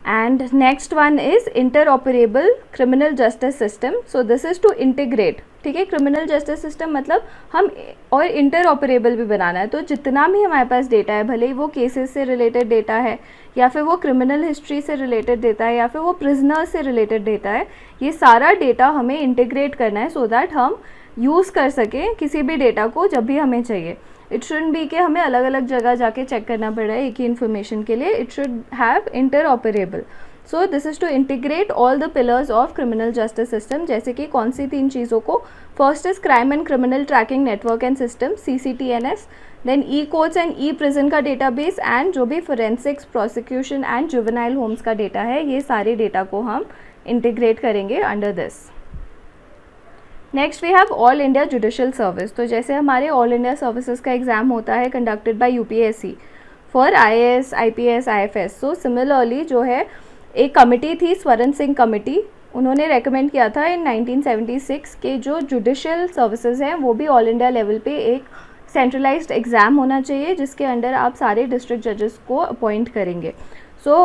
and next one is interoperable criminal justice system. So this is to integrate, ठीक है, criminal justice system मतलब हम और इंटरऑपरेबल भी बनाना है। तो जितना भी हमारे पास डेटा है, भले ही वो केसेस से रिलेटेड डेटा है या फिर वो क्रिमिनल हिस्ट्री से रिलेटेड डेटा है या फिर वो प्रिजनर्स से रिलेटेड डेटा है, ये सारा डेटा हमें इंटीग्रेट करना है सो दैट हम यूज़ कर सकें किसी भी डेटा को जब भी हमें चाहिए। इट शुड बी कि हमें अलग अलग जगह जाके चेक करना पड़ रहा है एक ही इन्फॉर्मेशन के लिए। It should have interoperable. So this is to integrate all the pillars of criminal justice system. जैसे कि कौन सी 3 चीज़ों को, first is crime and criminal tracking network and system CCTNS, then e courts and e prison का database, एंड जो भी forensics, prosecution and juvenile homes का डेटा है, ये सारे डेटा को हम इंटीग्रेट करेंगे under this. Next we have all India judicial service. तो जैसे हमारे ऑल इंडिया सर्विसेज का एग्ज़ाम होता है conducted by UPSC for IAS, IPS, IFS। So similarly जो है एक कमिटी थी, स्वरण सिंह कमिटी, उन्होंने रेकमेंड किया था इन 1976 के जो जुडिशल सर्विसेज हैं वो भी ऑल इंडिया लेवल पे एक सेंट्रलाइज्ड एग्ज़ाम होना चाहिए जिसके अंडर आप सारे डिस्ट्रिक्ट जजेस को अपॉइंट करेंगे। सो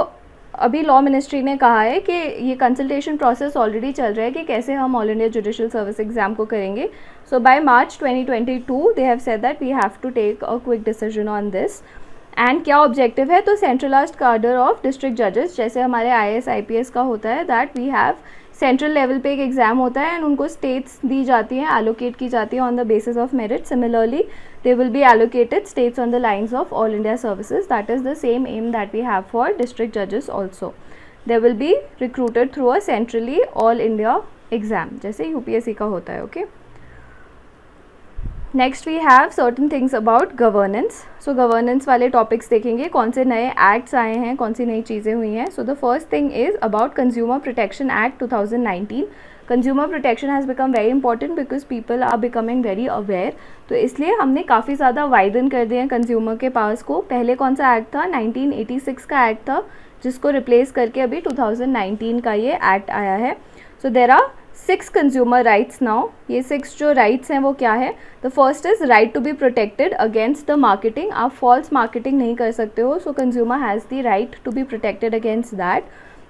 अभी लॉ मिनिस्ट्री ने कहा है कि ये कंसल्टेशन प्रोसेस ऑलरेडी चल रहा है कि कैसे हम all India judicial service exam को करेंगे। So by March 2022 they have said that we have to take a quick decision on this. And क्या ऑब्जेक्टिव है, तो सेंट्रलाइज्ड कार्डर ऑफ डिस्ट्रिक्ट जजेस, जैसे हमारे IAS IPS का होता है, that we have central level पे एक एग्ज़ाम होता है एंड उनको स्टेट्स दी जाती हैं, एलोकेट की जाती है on the basis of merit. Similarly they will be allocated states on the lines of all India services. That is the same aim that we have for district जजेस also. They will be recruited through a centrally all India exam जैसे UPSC का होता है। Okay, next we have certain things about governance. So governance वाले topics देखेंगे, कौन से नए एक्ट्स आए हैं, कौन सी नई चीज़ें हुई हैं। So the first thing is about consumer protection act 2019। Consumer protection has become very important because people are becoming very aware. तो इसलिए हमने काफ़ी ज़्यादा वाइडन कर दिए हैं कंज्यूमर के पास को। पहले कौन सा एक्ट था, 1986 का एक्ट था, जिसको रिप्लेस करके अभी 2019 का ये एक्ट आया है। So there are 6 consumer rights now. ये 6 जो राइट्स हैं वो क्या है, the first is right to be protected against the marketing. आप फॉल्स मार्केटिंग नहीं कर सकते हो, so consumer has the right to be protected against that.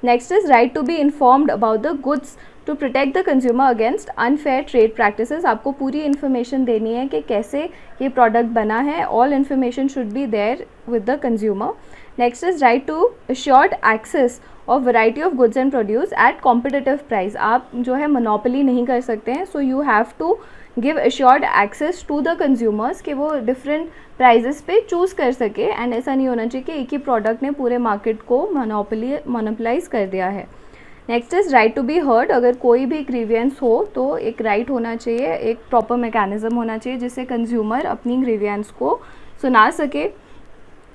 Next is right to be informed about the goods to protect the consumer against unfair trade practices. आपको पूरी information देनी है कि कैसे ये प्रोडक्ट बना है, all information should be there with the consumer. Next is right to assured access of variety of goods and produce at competitive price. आप जो है मोनोपोली नहीं कर सकते हैं, so you have to give assured access to the consumers कि वो different prices पे चूज़ कर सके। एंड ऐसा नहीं होना चाहिए कि एक ही प्रोडक्ट ने पूरे मार्केट को मोनोपोलाइज कर दिया है। Next is right to be heard. अगर कोई भी ग्रीवियंस हो तो एक राइट होना चाहिए, एक प्रॉपर मैकेनिज्म होना चाहिए जिससे कंज्यूमर अपनी ग्रीवियंस को सुना सके।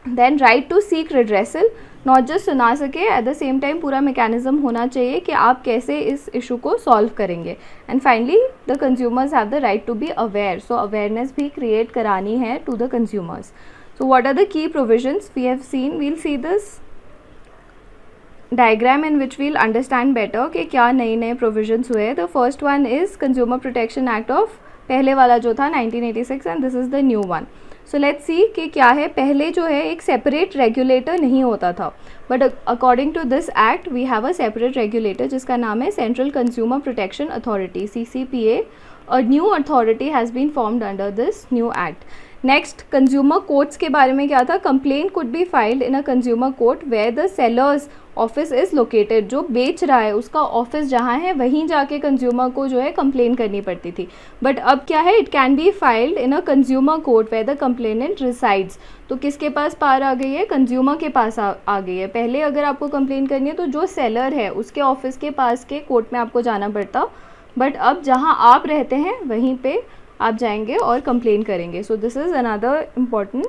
Then right to seek redressal, not just सुना सके, एट द सेम टाइम पूरा मैकेनिज्म होना चाहिए कि आप कैसे इस इशू को सॉल्व करेंगे। And finally the consumers have the right to be aware. So awareness भी क्रिएट करानी है to the consumers. So what are the key provisions we have seen, we'll see this diagram in which we'll understand better कि क्या नए नए provisions हुए। The first one is consumer protection act of, पहले वाला जो था 1986 and this is the new one. So let's see कि क्या है। पहले जो है एक सेपरेट रेगुलेटर नहीं होता था, but according to this act we have a separate regulator जिसका नाम है central consumer protection authority CCPA। A new authority has been formed under this new act. Next consumer courts के बारे में क्या था, complaint could be filed in a consumer court where the seller's office is located. जो बेच रहा है उसका ऑफिस जहाँ है वहीं जाके कंज्यूमर को जो है कंप्लेन करनी पड़ती थी। बट अब क्या है, it can be filed in a consumer court where the complainant resides. तो किसके पास पार आ गई है, कंज्यूमर के पास आ गई है। पहले अगर आपको कंप्लेन करनी है तो जो सेलर है उसके ऑफिस के पास के कोर्ट में आपको जाना पड़ता, बट अब जहाँ आप रहते हैं वहीं पे आप जाएंगे और कंप्लेन करेंगे। So this is another important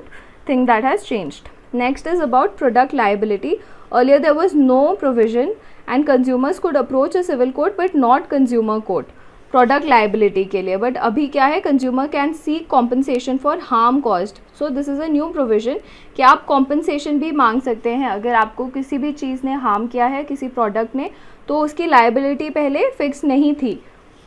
thing that has changed. Next is about product liability. Earlier there was no provision and consumers could approach a civil court but not consumer court product liability के लिए। But अभी क्या है, consumer can seek compensation for harm caused. So this is a new provision कि आप compensation भी मांग सकते हैं अगर आपको किसी भी चीज़ ने हार्म किया है, किसी प्रोडक्ट ने, तो उसकी लाइबिलिटी पहले फिक्स नहीं थी।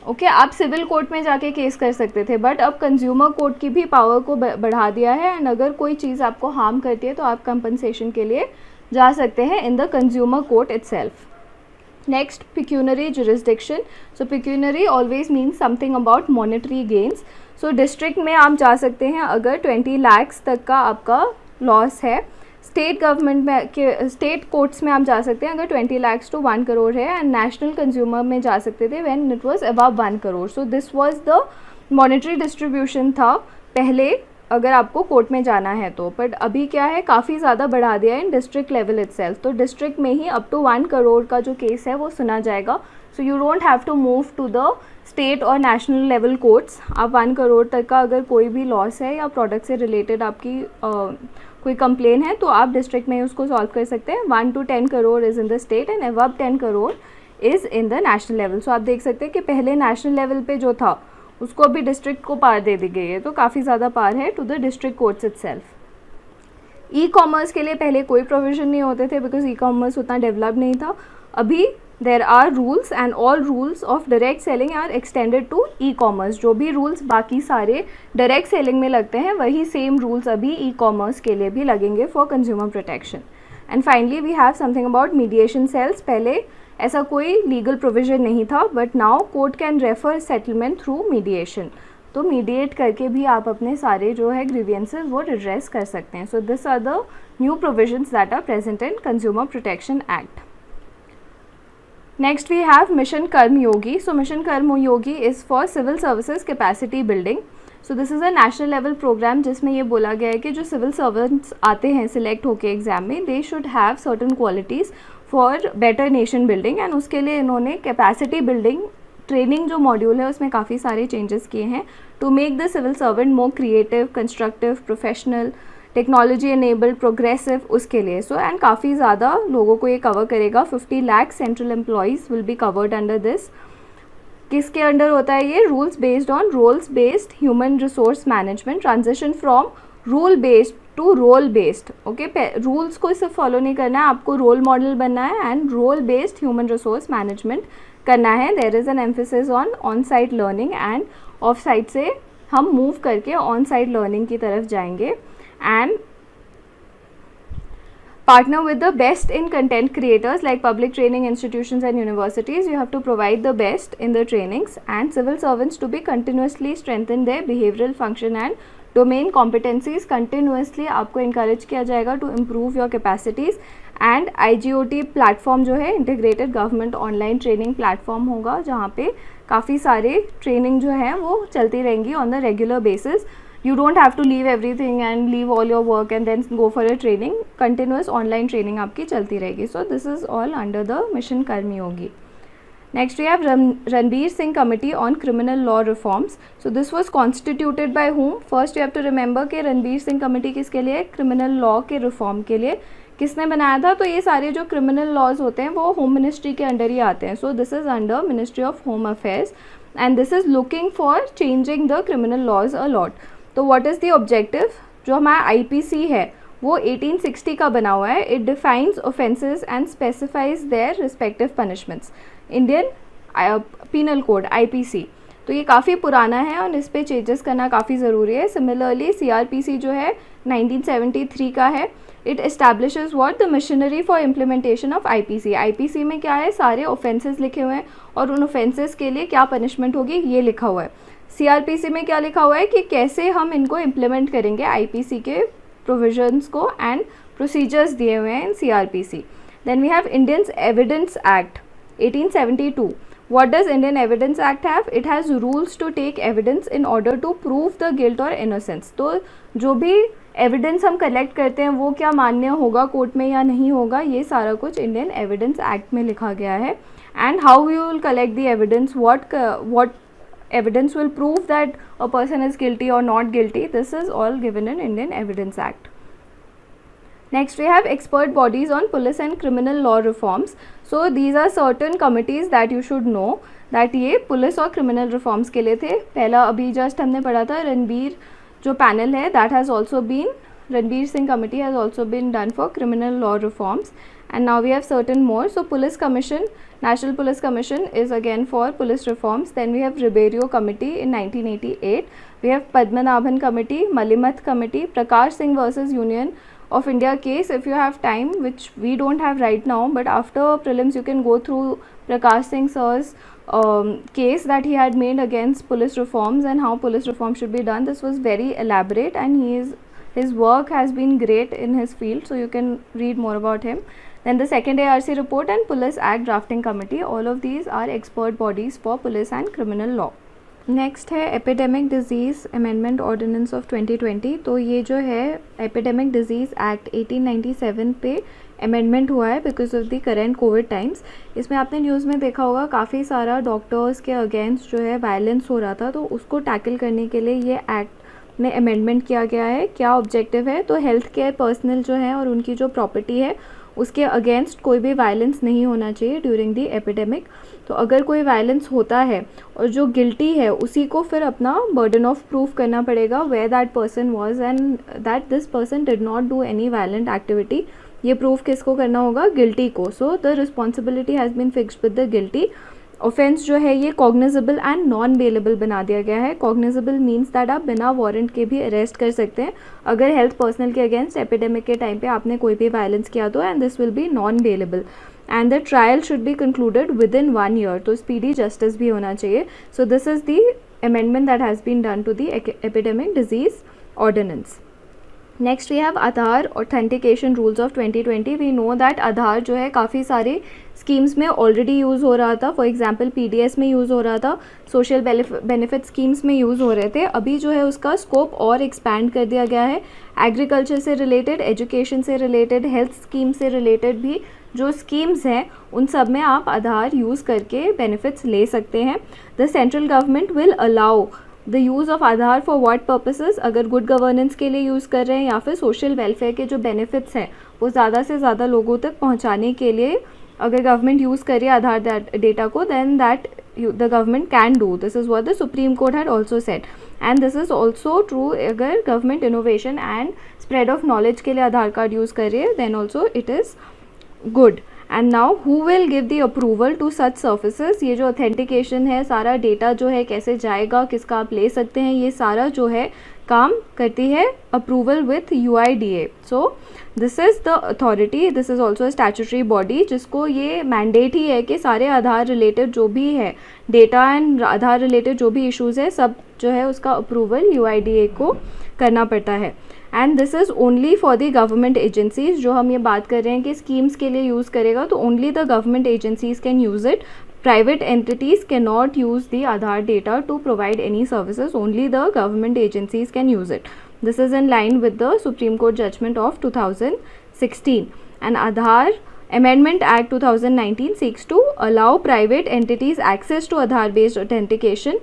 ओके, आप सिविल कोर्ट में जाके केस कर सकते थे, बट अब कंज्यूमर कोर्ट की भी पावर को बढ़ा दिया है। एंड अगर कोई चीज़ आपको हार्म करती है तो आप कंपनसेशन के लिए जा सकते हैं in the consumer court itself. Next, pecuniary jurisdiction. So pecuniary always means something about monetary gains. So district में आप जा सकते हैं अगर 20 लाख तक का आपका लॉस है। स्टेट गवर्नमेंट में के स्टेट कोर्ट्स में आप जा सकते हैं अगर 20 लाख टू 1 करोड़ है, एंड नेशनल कंज्यूमर में जा सकते थे when it was above 1 crore. So this was the monetary distribution था पहले अगर आपको कोर्ट में जाना है तो, बट अभी क्या है, काफ़ी ज़्यादा बढ़ा दिया है इन डिस्ट्रिक्ट लेवल इटसेल्फ। तो डिस्ट्रिक्ट में ही अप टू 1 करोड़ का जो केस है वो सुना जाएगा। So you don't have to move to the state और नेशनल लेवल कोर्ट्स। आप 1 करोड़ तक का अगर कोई भी लॉस है या प्रोडक्ट से रिलेटेड आपकी कोई कंप्लेन है तो आप डिस्ट्रिक्ट में उसको सॉल्व कर सकते हैं। 1 to 10 crore is in the state and above 10 crore is in the national level. So आप देख सकते हैं कि पहले नेशनल लेवल पे जो था उसको अभी डिस्ट्रिक्ट को पार दे दी गई है, तो काफ़ी ज़्यादा पार है to the district courts itself. E commerce के लिए पहले कोई प्रोविज़न नहीं होते थे बिकॉज ई कॉमर्स उतना डेवलप नहीं था। अभी there are rules and all rules of direct selling are extended to e commerce. जो भी रूल्स बाकी सारे डायरेक्ट सेलिंग में लगते हैं वही सेम रूल्स अभी ई कॉमर्स के लिए भी लगेंगे for consumer protection. And finally we have something about mediation cells. पहले ऐसा कोई लीगल प्रोविज़न नहीं था, but now court can refer settlement through mediation. तो मीडिएट करके भी आप अपने सारे जो है ग्रीवियंसेस वो रिड्रेस कर सकते हैं। So this are the new provisions that are present in consumer protection act. Next we have Mission Karm Yogi. So Mission Karm Yogi is for civil services capacity building. So this is a national level program जिसमें ये बोला गया है कि जो civil servants आते हैं select होके एग्ज़ाम में, they should have certain qualities for better nation building, and उसके लिए इन्होंने capacity building ट्रेनिंग जो मॉड्यूल है उसमें काफ़ी सारे चेंजेस किए हैं to make the civil servant more creative, constructive, professional, technology enabled, progressive, उसके लिए। सो एंड काफ़ी ज़्यादा लोगों को ये कवर करेगा। 50 lakh central employees will be covered under this. किसके अंडर होता है ये? Rules based on roles based human resource management, transition from rule based to role based. Okay, rules को सिर्फ फॉलो नहीं करना है, आपको रोल मॉडल बनना है and role based human resource management करना है। There is an emphasis on site learning, and off site से हम मूव करके ऑन साइट लर्निंग की तरफ जाएंगे। And partner with the best in content creators like public training institutions and universities. You have to provide the best in the trainings, and civil servants to be continuously strengthen their behavioral function and domain competencies. Continuously आपको encourage किया जाएगा to improve your capacities. And IGOT platform जो है integrated government online training platform होगा, जहाँ पे काफ़ी सारे ट्रेनिंग जो है वो चलती रहेंगी on the regular basis. You don't have to leave everything and leave all your work and then go for a training. Continuous online training आपकी चलती रहेगी. So this is all under the Mission Karm Yogi. Next we have Ranbir Singh Committee on Criminal Law Reforms. So this was constituted by whom? First you have to remember कि Ranbir Singh committee किसके लिए? Criminal law के reform के लिए। किसने बनाया था? तो ये सारे जो क्रिमिनल लॉज होते हैं वो होम मिनिस्ट्री के अंडर ही आते हैं। So this is under ministry of home affairs, and this is looking for changing the criminal laws a lot. तो व्हाट इज़ द ऑब्जेक्टिव? जो हमारा आईपीसी है वो 1860 का बना हुआ है। It defines offences and specifies their respective punishments. Indian penal code IPC, तो ये काफ़ी पुराना है और इस पर चेंजेस करना काफ़ी ज़रूरी है। सिमिलरली सीआरपीसी जो है 1973 का है। It establishes what? The machinery for implementation of IPC. IPC में क्या है? सारे ऑफेंसेस लिखे हुए हैं और उन ऑफेंसेस के लिए क्या पनिशमेंट होगी ये लिखा हुआ है। सीआरपीसी में क्या लिखा हुआ है कि कैसे हम इनको इम्प्लीमेंट करेंगे आईपीसी के प्रोविजंस को, एंड प्रोसीजर्स दिए हुए हैं in CrPC. Then we have Indian evidence act 1872. What does Indian Evidence Act have? It has rules to take evidence in order to prove the guilt or innocence. तो जो भी evidence हम collect करते हैं वो क्या मान्य होगा कोर्ट में या नहीं होगा, ये सारा कुछ इंडियन एविडेंस एक्ट में लिखा गया है। And how you will collect the evidence, what evidence will prove that a person is guilty or not guilty, this is all given in Indian Evidence Act. Next we have expert bodies on police and criminal law reforms. So these are certain committees that you should know that ये police और criminal reforms के लिए थे। पहला अभी just हमने पढ़ा था रणबीर जो पैनल है, that has also been, Ranbir Singh committee has also been done for criminal law reforms, and now we have certain more. So police commission, National Police Commission is again for police reforms. Then we have Ribeiro committee in 1988. We have Padmanabhan committee, Malimath committee, Prakash Singh versus Union of India case. If you have time, which we don't have right now, but after prelims you can go through Prakash Singh sir's case that he had made against police reforms and how police reform should be done. This was very elaborate, and his work has been great in his field, so you can read more about him. Then the second ARC report and Police Act Drafting Committee, all of these are expert bodies for police and criminal law. Next है epidemic diseases amendment ordinance of 2020। तो ये जो है epidemic disease act 1897 पे amendment हुआ है because of the current Covid times. इसमें आपने न्यूज़ में देखा होगा काफ़ी सारा डॉक्टर्स के अगेंस्ट जो है वायलेंस हो रहा था, तो उसको टैकल करने के लिए ये एक्ट में अमेंडमेंट किया गया है। क्या ऑब्जेक्टिव है? तो हेल्थ केयर पर्सनल जो है और उनकी जो प्रॉपर्टी है उसके अगेंस्ट कोई भी वायलेंस नहीं होना चाहिए ड्यूरिंग दी एपिडेमिक। तो अगर कोई वायलेंस होता है और जो गिल्टी है उसी को फिर अपना बर्डन ऑफ प्रूफ करना पड़ेगा where that person was and that this person did not do any violent activity. ये प्रूफ किसको करना होगा? गिल्टी को। So the responsibility has been fixed with the guilty. Offence जो है ये कॉग्निजेबल एंड नॉन बेलेबल बना दिया गया है। कॉग्निजेबल मीन्स दैट आप बिना वारंट के भी अरेस्ट कर सकते हैं अगर हेल्थ पर्सनल के अगेंस्ट एपिडेमिक के टाइम पे आपने कोई भी वायलेंस किया तो, and this will be non bailable and the trial should be concluded within 1 year. तो स्पीडी जस्टिस भी होना चाहिए। So this is the amendment that has been done to the epidemic diseases ordinance. Next we have Aadhaar authentication rules of 2020। We know that Aadhaar जो है काफ़ी सारे schemes में already use हो रहा था। फॉर एग्जांपल PDS में यूज़ हो रहा था, सोशल बेनिफिट स्कीम्स में यूज़ हो रहे थे। अभी जो है उसका स्कोप और एक्सपैंड कर दिया गया है। एग्रीकल्चर से रिलेटेड, एजुकेशन से रिलेटेड, हेल्थ स्कीम से रिलेटेड भी जो स्कीम्स हैं उन सब में आप आधार यूज़ करके बेनिफिट्स ले सकते हैं। The central government will allow the use of Aadhaar for what purposes? अगर गुड गवर्नेंस के लिए यूज़ कर रहे हैं या फिर सोशल वेलफेयर के जो बेनिफिट्स हैं वो ज़्यादा से ज़्यादा लोगों तक पहुंचाने के लिए अगर गवर्नमेंट यूज़ करे आधार डेटा को, then that the government can do. This is what the supreme court had also said, and this is also true अगर government innovation and spread of knowledge के लिए आधार कार्ड यूज़ कर रही है, then also it is good. And now who will give the approval to such services? ये जो authentication है, सारा डेटा जो है कैसे जाएगा, किसका आप ले सकते हैं, ये सारा जो है काम करती है approval with UIDA। So this is the authority, this is also statutory body जिसको ये मैंडेट ही है कि सारे आधार रिलेटेड जो भी है डेटा एंड आधार रिलेटेड जो भी इश्यूज़ है सब जो है उसका अप्रूवल UIDA को करना पड़ता है। And this is only for the government agencies. जो हम ये बात कर रहे हैं कि स्कीम्स के लिए यूज़ करेगा तो only the government agencies can use it. Private entities cannot use the Aadhaar data to provide any services. Only the government agencies can use it. This is in line with the Supreme Court judgment of 2016. And Aadhaar Amendment Act 2019 seeks to allow private entities access to Aadhaar-based authentication.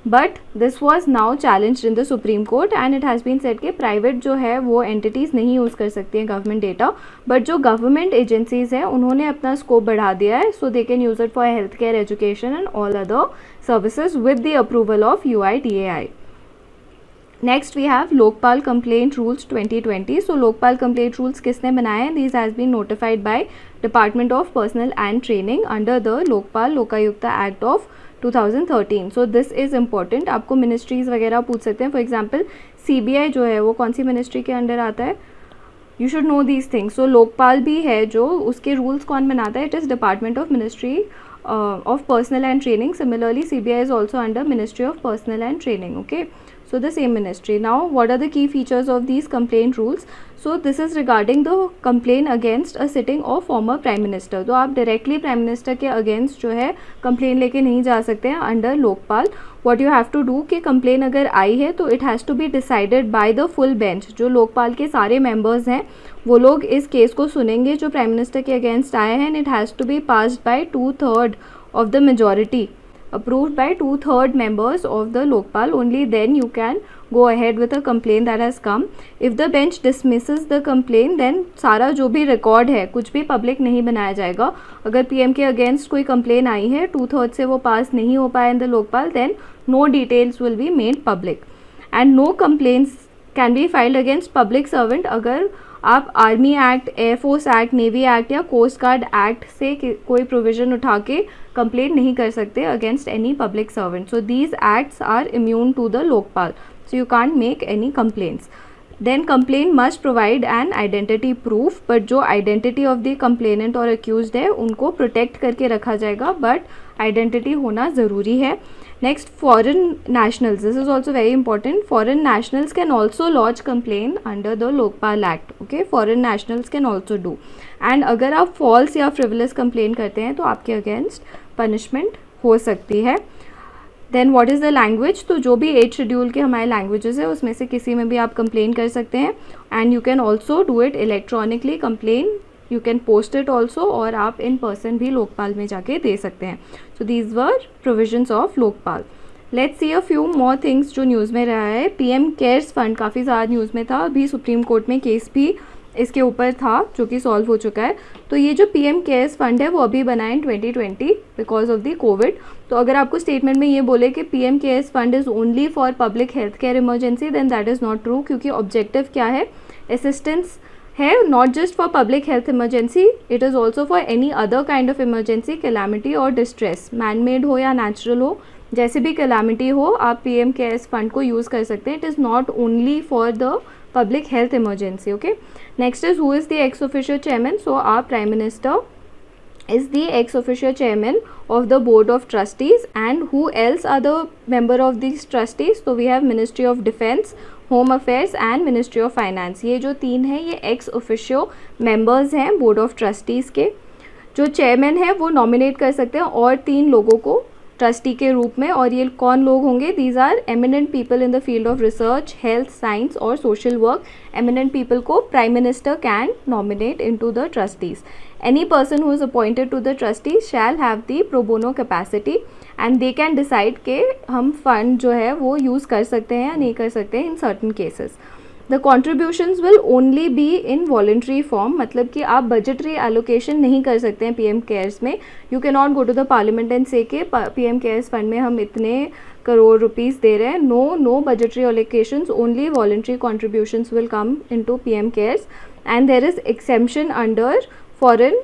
But this was now challenged in the supreme court and it has been said कि private जो है वो entities नहीं use कर सकती हैं government data, but जो government agencies हैं उन्होंने अपना स्कोप बढ़ा दिया है। So they can use it for health care, education and all other services with the approval of UIDAI। Next we have Lokpal complaint rules 2020। So Lokpal complaint rules किसने बनाए हैं? This has been notified by department of personnel and training under the Lokpal Lokayukta act of 2013। So this is important. आपको ministries वगैरह पूछ सकते हैं। For example CBI जो है वो कौन सी मिनिस्ट्री के अंडर आता है? You should know these things. So Lokpal भी है जो उसके रूल्स कौन बनाता है? It is department of ministry of personnel and training. Similarly CBI is also under ministry of personnel and training. Okay, so the same ministry. Now what are the key features of these complaint rules? So this is regarding the complaint against a sitting or former prime minister. तो आप directly prime minister के against जो है complaint लेके नहीं जा सकते हैं under Lokpal. What you have to do कि complaint अगर आई है तो it has to be decided by the full bench। जो लोकपाल के सारे members हैं वो लोग इस केस को सुनेंगे जो प्राइम मिनिस्टर के अगेंस्ट आए हैं, and it has to be passed by 2/3 of the majority, approved by 2/3 members of the Lokpal. Only then you can go ahead with a complaint that has come. If the bench dismisses the complaint, then सारा जो भी record है कुछ भी public नहीं बनाया जाएगा। अगर PM के अगेंस्ट कोई कंप्लेन आई है 2/3 से वो पास नहीं हो पाया in the Lokpal, then no details will be made public and no complaints can be filed against public servant। अगर आप army act, air force act, navy act या कोस्ट गार्ड एक्ट से कोई प्रोविज़न उठा के कंप्लेंट नहीं कर सकते against any public servant. So these acts are immune to the Lokpal, so you can't make any complaints. Then complain must provide an identity proof, but जो identity of the complainant और accused है उनको protect करके रखा जाएगा, but identity होना ज़रूरी है. Next, foreign nationals, this is also very important. Foreign nationals can also launch complain under the Lokpal act. Okay, foreign nationals can also do. And अगर आप फॉल्स या फ्रिवलेस कंप्लेन करते हैं तो आपके अगेंस्ट पनिशमेंट हो सकती है. Then what is the language, तो जो भी 8 शेड्यूल के हमारे लैंग्वेजेस है उसमें से किसी में भी आप कंप्लेन कर सकते हैं. And you can also do it electronically complain, you can post it also, और आप इन पर्सन भी लोकपाल में जाके दे सकते हैं. So these were provisions of Lokpal. Let's see a few more things जो न्यूज़ में रहा है. पीएम केयर्स फंड काफ़ी ज़्यादा न्यूज़ में था, अभी सुप्रीम कोर्ट में केस भी इसके ऊपर था जो कि सॉल्व हो चुका है. तो ये जो पीएम केयर्स फंड है वो अभी बना है in 2020 because of the covid. तो अगर आपको स्टेटमेंट में ये बोले कि PM cares fund is only for public health care emergency, then that is not true, क्योंकि ऑब्जेक्टिव क्या है, असिस्टेंस है, not just for public health emergency, it is also for any other kind of emergency, calamity और distress, man made हो या natural हो, जैसे भी कैलामिटी हो आप पीएम केयर्स फंड को यूज़ कर सकते हैं. It is not only for the public health emergency. Okay, next is who is the ex officio chairman. So our prime minister is the ex officio chairman of the board of trustees, and who else are the member of these trustees? So we have Ministry of Defense, Home Affairs and Ministry of Finance. ये जो तीन हैं ये ex officio members हैं board of trustees के. जो chairman है वो nominate कर सकते हैं और 3 लोगों को ट्रस्टी के रूप में. और ये कौन लोग होंगे? These are eminent people in the field of research, health, science और सोशल वर्क. एमिनेंट पीपल को prime minister can nominate into the trustees. Any person who is appointed to the trustees shall have the pro bono capacity, and they can decide के हम fund जो है वो use कर सकते हैं या नहीं कर सकते हैं in certain cases. The contributions will only be in voluntary form, मतलब कि आप बजटरी एलोकेशन नहीं कर सकते हैं पीएम केयर्स में. You can not go to the parliament and say के पीएम केयर्स फंड में हम इतने करोड़ रुपीस दे रहे हैं. No budgetary allocations, only voluntary contributions will come into PM cares. And there is exemption under foreign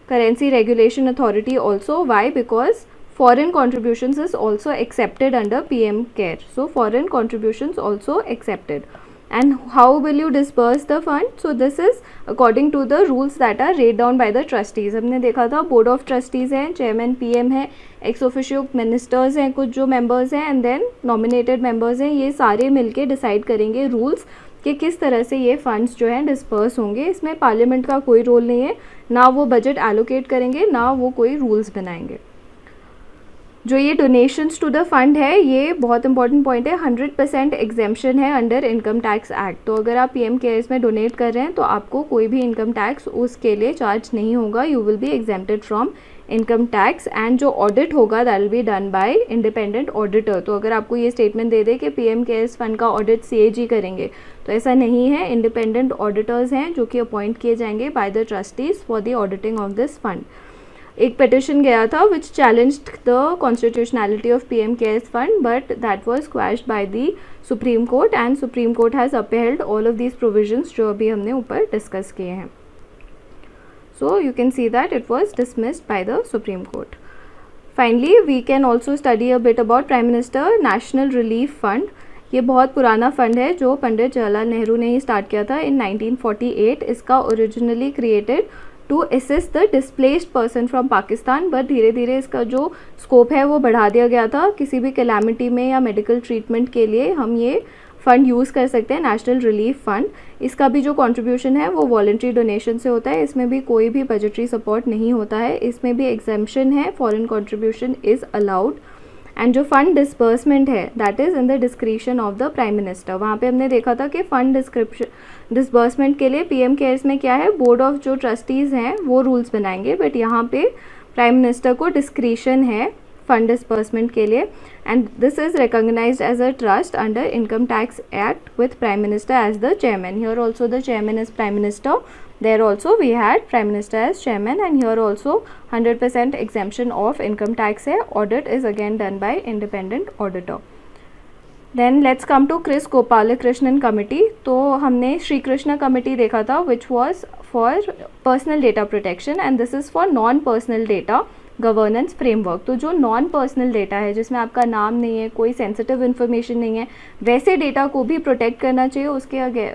currency regulation authority also. Why? Because foreign contributions is also accepted under PM care. So foreign contributions also accepted. And how will you disperse the fund? So this is according to the rules that are laid down by the trustees. हमने देखा था board of trustees हैं, chairman PM है, ex officio ministers हैं, कुछ जो members हैं, and then nominated members हैं. ये सारे मिलके decide करेंगे rules कि किस तरह से ये फंड्स जो हैं डिस्पर्स होंगे. इसमें पार्लियामेंट का कोई रोल नहीं है, ना वो बजट एलोकेट करेंगे ना वो कोई रूल्स बनाएंगे. जो ये डोनेशंस टू द फंड है ये बहुत इंपॉर्टेंट पॉइंट है. 100% एग्जेम्पशन है अंडर इनकम टैक्स एक्ट. तो अगर आप पीएम केयर्स में डोनेट कर रहे हैं तो आपको कोई भी इनकम टैक्स उसके लिए चार्ज नहीं होगा. You will be exempted from income tax. And जो ऑडिट होगा that will be done by independent auditor. तो अगर आपको ये स्टेटमेंट दे दे कि पीएम केयर्स फंड का ऑडिट सीएजी करेंगे, तो ऐसा नहीं है. इंडिपेंडेंट ऑडिटर्स हैं जो कि अपॉइंट किए जाएंगे by the trustees for the auditing of this fund. एक पिटिशन गया था which challenged the constitutionality of PM cares fund, but that was quashed by the supreme court, and supreme court has upheld all of these provisions जो अभी हमने ऊपर discuss किए हैं. So you can see that it was dismissed by the supreme court. Finally we can also study a bit about prime minister national relief fund. ये बहुत पुराना fund है जो पंडित जवाहरलाल नेहरू ने ही स्टार्ट किया था इन 1948. इसका originally created to assist the displaced person from Pakistan, but धीरे धीरे इसका जो स्कोप है वो बढ़ा दिया गया था. किसी भी कैलामिटी में या मेडिकल ट्रीटमेंट के लिए हम ये फ़ंड यूज़ कर सकते हैं, नेशनल रिलीफ फ़ंड. इसका भी जो कंट्रीब्यूशन है वो वॉलेंट्री डोनेशन से होता है. इसमें भी कोई भी बजटरी सपोर्ट नहीं होता है. इसमें भी एग्जेम्पशन है, foreign contribution is allowed. And जो फंड डिस्बर्समेंट है that is in the discretion of the prime minister. वहाँ पे हमने देखा था कि फंड डिस्बर्समेंट के लिए पीएम केयर्स में क्या है, बोर्ड ऑफ जो ट्रस्टीज़ हैं वो रूल्स बनाएंगे, बट यहाँ पे प्राइम मिनिस्टर को डिस्क्रिशन है फंड डिस्बर्समेंट के लिए. And this is recognised as a trust under income tax act with prime minister as the chairman. Here also the chairman is prime minister. There also we had Prime Minister as chairman, and here also 100% exemption of income tax है. Audit is again done by independent auditor. Then let's come to Chris Gopalakrishnan committee. तो हमने Shri Krishna committee देखा था which was for personal data protection, and this is for non-personal data governance framework. तो जो non personal data है, जिसमें आपका नाम नहीं है, कोई सेंसिटिव इन्फॉर्मेशन नहीं है, वैसे डेटा को भी प्रोटेक्ट करना चाहिए,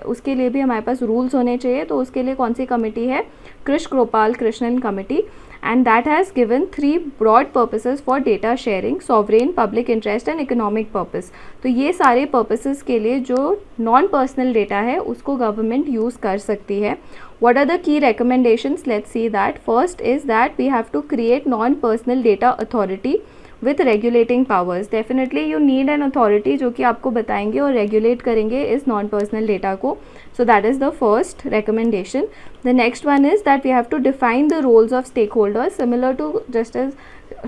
उसके लिए भी हमारे पास रूल्स होने चाहिए। तो उसके लिए कौन सी कमेटी है? Krishna Gopal Krishnan committee, and that has given 3 broad purposes for data sharing: sovereign, public interest and economic purpose। तो ये सारे purposes के लिए जो non personal data है उसको government use कर सकती है। What are the key recommendations? Let's see that. First is that we have to create non personal data authority with regulating powers. Definitely you need an authority जो कि आपको बताएंगे और regulate करेंगे इस non personal data को। So that is the first recommendation. The next one is that we have to define the roles of stakeholders, similar to just as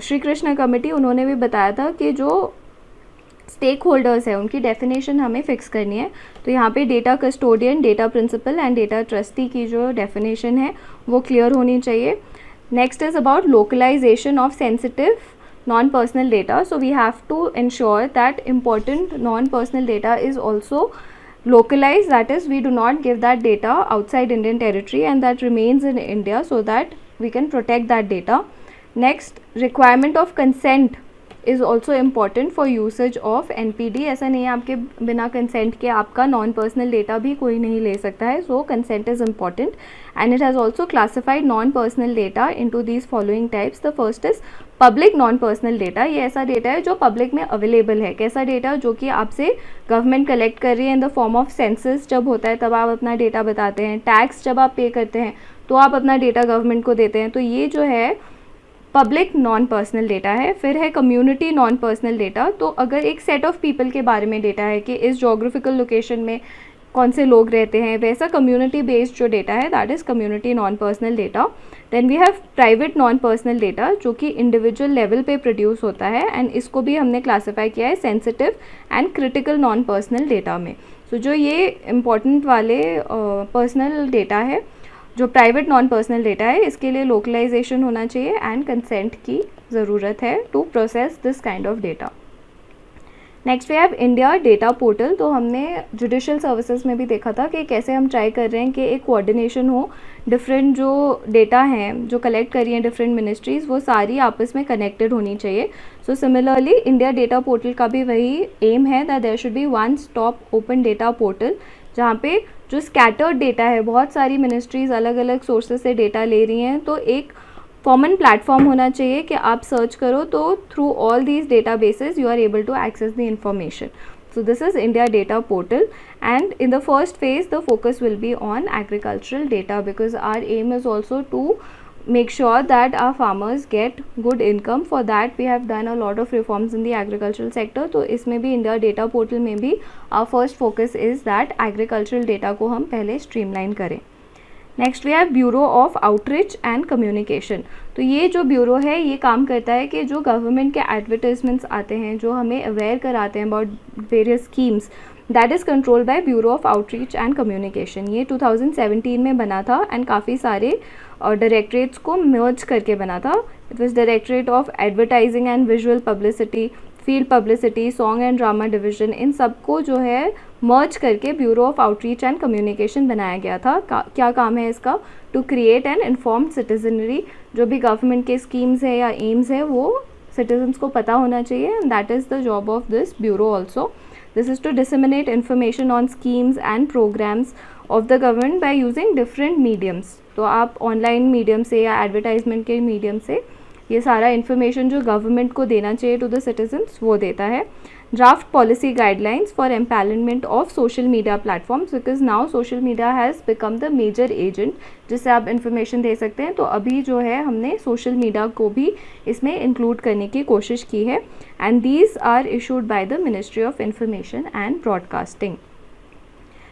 Shri Krishna committee, उन्होंने भी बताया था कि जो स्टेक होल्डर्स है उनकी डेफिनेशन हमें फिक्स करनी है। तो यहाँ पे data custodian, data principal and data trustee की जो डेफिनेशन है वो क्लियर होनी चाहिए। Next is about localisation of sensitive non-personal data. So we have to ensure that important non-personal data is also localized, that is we do not give that data outside Indian territory and that remains in India so that we can protect that data. Next, requirement of consent is also important for usage of NPD. ऐसा नहीं है आपके बिना consent के आपका non personal data भी कोई नहीं ले सकता है। So consent is important and it has also classified non personal data into these following types. The first is public non personal data. ये ऐसा डेटा है जो पब्लिक में अवेलेबल है। कैसा डेटा? जो कि आपसे गवर्नमेंट कलेक्ट कर रही है in the form of census. जब होता है तब आप अपना डेटा बताते हैं, टैक्स जब आप पे करते हैं तो आप अपना डेटा गवर्नमेंट को देते हैं। तो ये जो है पब्लिक नॉन पर्सनल डेटा है। फिर है कम्युनिटी नॉन पर्सनल डेटा। तो अगर एक सेट ऑफ पीपल के बारे में डेटा है कि इस जोग्राफिकल लोकेशन में कौन से लोग रहते हैं, वैसा कम्युनिटी बेस्ड जो डेटा है that is community non personal data. Then we have private non personal data जो कि इंडिविजुअल लेवल पे प्रोड्यूस होता है एंड इसको भी हमने क्लासीफाई किया है sensitive and critical non personal data में। सो जो ये इम्पॉर्टेंट वाले पर्सनल डेटा है, जो प्राइवेट नॉन पर्सनल डेटा है, इसके लिए लोकलाइजेशन होना चाहिए एंड कंसेंट की ज़रूरत है to process this kind of data. Next we have India data portal. तो हमने जुडिशल सर्विसेज में भी देखा था कि कैसे हम ट्राई कर रहे हैं कि एक कोऑर्डिनेशन हो, डिफरेंट जो डेटा हैं जो कलेक्ट करी हैं डिफरेंट मिनिस्ट्रीज़ वो सारी आपस में कनेक्टेड होनी चाहिए। So similarly India data portal का भी वही एम है that there should be one stop open data portal, जहाँ पे जो स्कैटर्ड डेटा है, बहुत सारी मिनिस्ट्रीज़ अलग अलग सोर्सेज से डेटा ले रही हैं, तो एक कॉमन प्लेटफॉर्म होना चाहिए कि आप सर्च करो तो through all these data bases you are able to access the information. So this is India data portal and in the first phase the focus will be on agricultural data because our aim is also to make sure that our farmers get good income. For that we have done a lot of reforms in the agricultural sector. तो इसमें भी India data portal में भी our first focus is that agricultural data को हम पहले streamline करें। Next we have bureau of outreach and communication. तो ये जो ब्यूरो है ये काम करता है कि जो गवर्नमेंट के एडवर्टाइजमेंट्स आते हैं जो हमें अवेयर कराते हैं about various schemes, that is control by bureau of outreach and communication. ये 2017 में बना था एंड काफ़ी सारे डायरेक्टरेट्स को मर्ज करके बना था। It was directorate of advertising and visual publicity, field publicity, song and drama division, इन सबको जो है मर्ज करके bureau of outreach and communication बनाया गया था। क्या काम है इसका? To create an informed citizenry. जो भी गवर्नमेंट के स्कीम्स है या एम्स है वो सिटीजन्स को पता होना चाहिए and that is the job of this bureau also. This is to disseminate information on schemes and programmes of the government by using different mediums. तो आप ऑनलाइन मीडियम से या एडवर्टाइजमेंट के मीडियम से ये सारा इन्फॉर्मेशन जो गवर्नमेंट को देना चाहिए टू द सिटीजन्स वो देता है। Draft policy guidelines for empowerment of social media platforms because now social media has become the major agent जिससे आप इन्फॉर्मेशन दे सकते हैं। तो अभी जो है हमने सोशल मीडिया को भी इसमें इंक्लूड करने की कोशिश की है and these are issued by the ministry of information and broadcasting.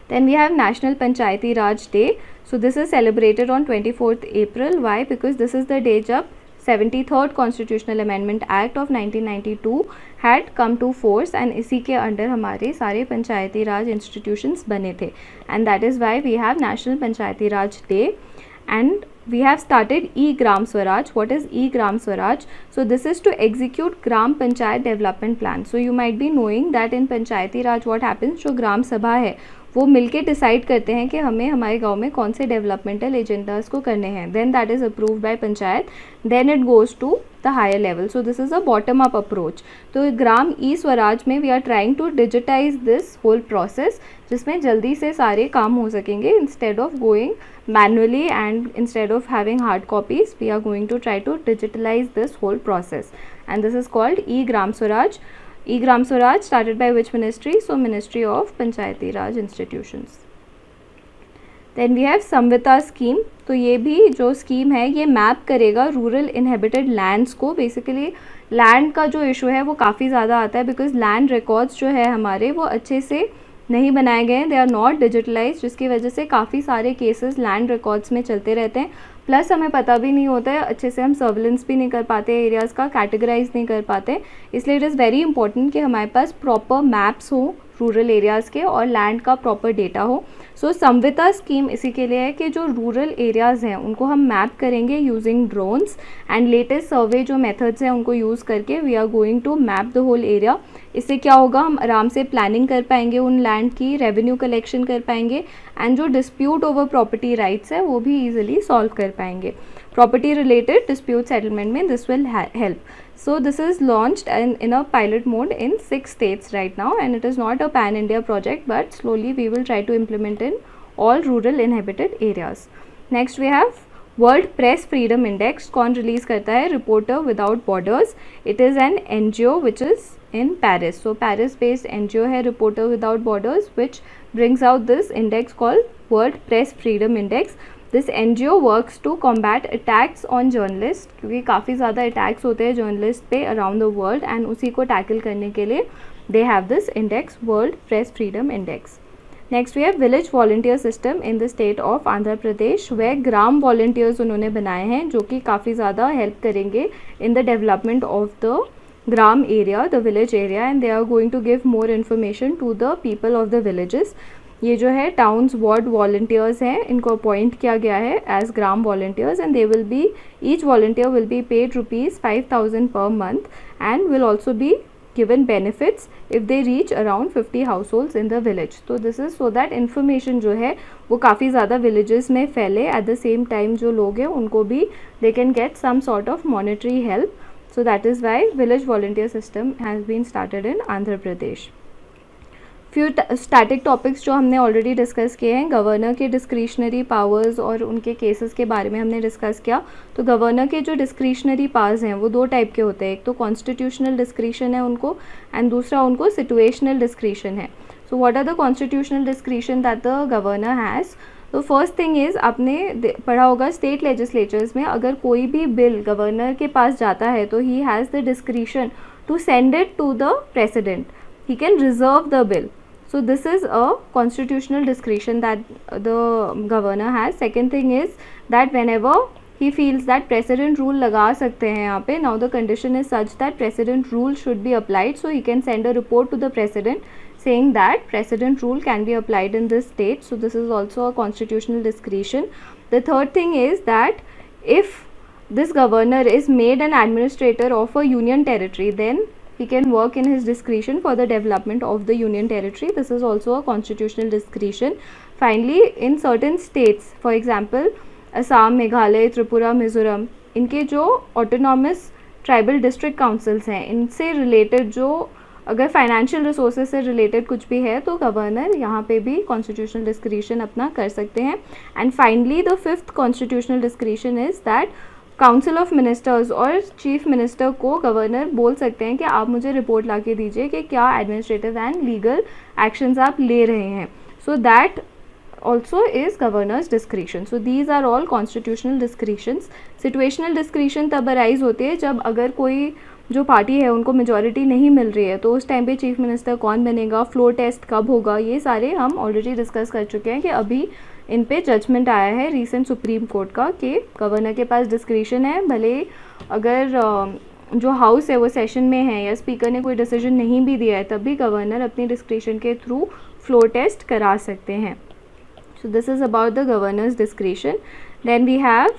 Then we have National Panchayati Raj Day. So this is celebrated on 24th April. Why? Because this is the day जब 73rd Constitutional Amendment Act of 1992 had come to force and इसी के under हमारे सारे पंचायती राज institutions बने थे and that is why we have National Panchayati Raj Day and we have started e-Gram Swaraj. What is e-Gram Swaraj? So this is to execute Gram Panchayat Development Plan. So you might be knowing that in Panchayati Raj what happens, जो ग्राम सभा है वो मिलके decide करते हैं कि हमें हमारे गांव में कौन से डेवलपमेंटल एजेंडाज को करने हैं. Then that is approved by panchayat, then it goes to the higher level. So this is a bottom up approach. तो ग्राम ई स्वराज में we are trying to digitise this whole process, जिसमें जल्दी से सारे काम हो सकेंगे. Instead of going manually and instead of having hard copies, we are going to try to digitalize this whole process, and this is called e-gram swaraj. e-gram swaraj started by which ministry? So Ministry of Panchayati Raj Institutions. Then we have samvita scheme. तो ये भी जो scheme है ये map करेगा rural inhabited lands को. Basically land का जो इशू है वो काफ़ी ज़्यादा आता है, बिकॉज लैंड रिकॉर्ड्स जो है हमारे वो अच्छे से नहीं बनाए गए हैं, दे आर नॉट डिजिटलाइज, जिसकी वजह से काफ़ी सारे केसेस लैंड रिकॉर्ड्स में चलते रहते हैं. प्लस हमें पता भी नहीं होता है अच्छे से, हम सर्विलेंस भी नहीं कर पाते, एरियाज़ का कैटेगराइज नहीं कर पाते. इसलिए इट इज़ वेरी इंपॉर्टेंट कि हमारे पास प्रॉपर मैप्स हो रूरल एरियाज़ के और लैंड का प्रॉपर डेटा हो. सो संविता स्कीम इसी के लिए है कि जो रूरल एरियाज़ हैं उनको हम मैप करेंगे using drones and latest survey जो मेथड्स हैं उनको यूज़ करके we are going to map the whole area. इससे क्या होगा, हम आराम से प्लानिंग कर पाएंगे उन लैंड की, रेवेन्यू कलेक्शन कर पाएंगे, एंड जो डिस्प्यूट ओवर प्रॉपर्टी राइट्स है वो भी ईजिली सॉल्व कर पाएंगे. प्रॉपर्टी रिलेटेड डिस्प्यूट सेटलमेंट में this will help. So this is launched in a pilot mode in 6 states right now, and it is not a pan India project, but slowly we will try to implement in all rural inhabited areas. Next we have World Press Freedom Index. कौन release करता है? Reporter Without Borders. It is an NGO which is in Paris. So Paris based NGO है Reporter Without Borders, which brings out this index called World Press Freedom Index. This NGO works to combat attacks on journalist, क्योंकि काफ़ी ज़्यादा attacks होते हैं journalist पे around the world, and उसी को tackle करने के लिए they have this index, world press freedom index. Next we have village volunteer system in the state of Andhra Pradesh, वे ग्राम वॉल्टियर्स उन्होंने बनाए हैं जो कि काफ़ी ज़्यादा हेल्प करेंगे in the development of the ग्राम area, the village area, and they are going to give more information to the people of the villages. ये जो है टाउन्स वार्ड वॉल्टियर्स हैं, इनको अपॉइंट किया गया है as gram volunteers, and they will be, each volunteer will be paid ₹5,000 per month and will also be given benefits if they reach around 50 households in the village. तो this is so that information जो है वो काफ़ी ज़्यादा villages में फैले, eight the same time जो लोग हैं उनको भी they can get some sort of monetary help. So that is why village volunteer system has been started in Andhra Pradesh. Few static topics जो हमने ऑलरेडी डिस्कस किए हैं, गवर्नर के डिस्क्रिशनरी पावर्स और उनके केसेस के बारे में हमने डिस्कस किया. तो गवर्नर के जो डिस्क्रिशनरी पावर्स हैं वो 2 टाइप के होते हैं, एक तो कॉन्स्टिट्यूशनल डिस्क्रिशन है उनको, एंड दूसरा उनको सिचुएशनल डिस्क्रिशन है. So what are the constitutional discretion that the governor has? तो फर्स्ट थिंग इज़, आपने पढ़ा होगा स्टेट लेजिस्लेचर्स में अगर कोई भी बिल गवर्नर के पास जाता है तो ही has the discretion to send it to the president. He can reserve the bill. So this is a constitutional discretion that the governor has. Second thing is that whenever he feels that precedent rule लगा सकते हैं यहाँ पे, now the condition is such that precedent rule should be applied, so he can send a report to the president saying that precedent rule can be applied in this state. So this is also a constitutional discretion. The third thing is that if this governor is made an administrator of a union territory, then he can work in his discretion for the development of the union territory. This is also a constitutional discretion. Finally, in certain states, for example, Assam, Meghalaya, Tripura, Mizoram, इनके जो autonomous tribal district councils हैं, इनसे related जो अगर financial resources से related कुछ भी है तो गवर्नर यहाँ पे भी कॉन्स्टिट्यूशनल डिस्क्रिशन अपना कर सकते हैं. And finally the 5th constitutional discretion is that council of ministers और चीफ मिनिस्टर को गवर्नर बोल सकते हैं कि आप मुझे रिपोर्ट ला के दीजिए कि क्या एडमिनिस्ट्रेटिव एंड लीगल एक्शंस आप ले रहे हैं. So that also is governor's discretion. So these are all constitutional discretions. Situational discretion तब अराइज होती है जब अगर कोई जो पार्टी है उनको मेजॉरिटी नहीं मिल रही है, तो उस टाइम पे चीफ मिनिस्टर कौन बनेगा, फ्लोर टेस्ट कब होगा, ये सारे हम ऑलरेडी डिस्कस कर चुके हैं कि अभी इन पे जजमेंट आया है रिसेंट सुप्रीम कोर्ट का कि गवर्नर के पास डिस्क्रिशन है, भले अगर जो हाउस है वो सेशन में है या स्पीकर ने कोई डिसीजन नहीं भी दिया है तब भी गवर्नर अपनी डिस्क्रिशन के थ्रू फ्लोर टेस्ट करा सकते हैं. So this is about the governor's discretion. Then we have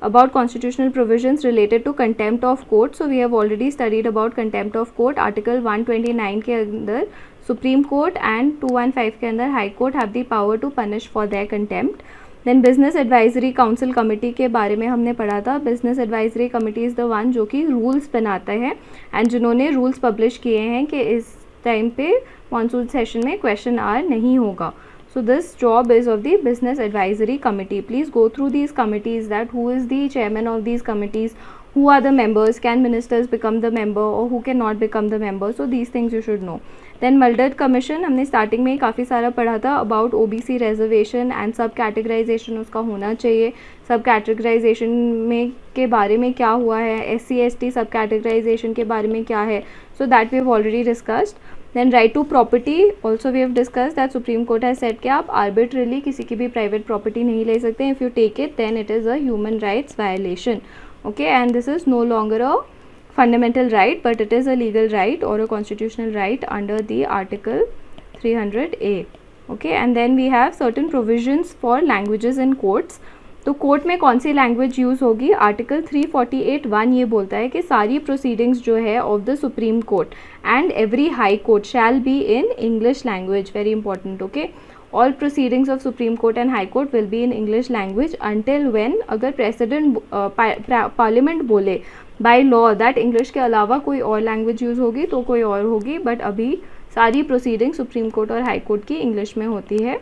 about constitutional provisions related to contempt of court. So we have already studied about contempt of court, article 129 के अंदर supreme court and 215 के अंदर high court have the power to punish for their contempt. Then business advisory council committee के बारे में हमने पढ़ा था। Business advisory committee is the one जो कि रूल्स बनाता है एंड जिन्होंने रूल्स पब्लिश किए हैं कि इस टाइम पे मॉनसून सेशन में क्वेश्चन आवर नहीं होगा। So this job is of the business advisory committee. Please go through these committees, that who is the chairman of these committees, who are the members, can ministers become the member or who cannot become the member. So these things you should know. Then Mulder Commission हमने starting में काफ़ी सारा पढ़ा था about OBC reservation and सब categorisation उसका होना चाहिए। सब कैटेगराइजेशन में के बारे में क्या हुआ है, SC/ST सब कैटेगराइजेशन के बारे में क्या है, so that we have already discussed. Then right to property also we have discussed that Supreme Court has said कि आप arbitrarily किसी की भी private property नहीं ले सकते. If you take it then it is a human rights violation. Okay, and this is no longer a fundamental right but it is a legal right or a constitutional right under the Article 300A. Okay, and then we have certain provisions for languages in courts. तो court में कौन सी language use होगी? Article 348(1) ये बोलता है कि सारी proceedings जो है of the supreme court and every high court shall be in English language. Very important. Okay, all proceedings of Supreme court and high court will be in English language until when अगर president parliament बोले by law that English के अलावा कोई और language use होगी तो कोई और होगी, बट अभी सारी प्रोसीडिंग सुप्रीम कोर्ट और हाई कोर्ट की इंग्लिश में होती है.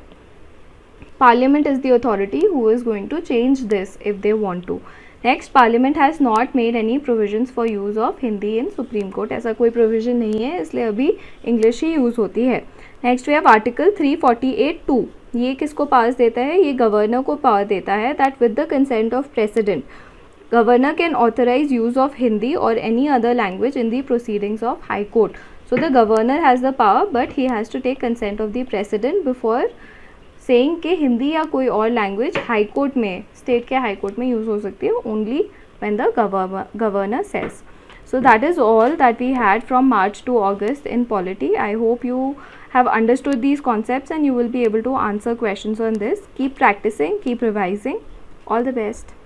Parliament is the authority who is going to change this if they want to. Next, Parliament has not made any provisions for use of Hindi in Supreme Court. ऐसा कोई provision नहीं है, इसलिए अभी English ही use होती है. Next we have Article 348(2). ये किसको पास देता है? ये गवर्नर को पावर देता है that with the consent of President, Governor can authorize use of Hindi or any other language in the proceedings of High Court. So the Governor has the power but he has to take consent of the President before saying कि हिंदी या कोई और language high court में, state के high court में use हो सकती है only when the governor says. So that is all that we had from March to August in polity. I hope you have understood these concepts and you will be able to answer questions on this. Keep practicing, keep revising. All the best.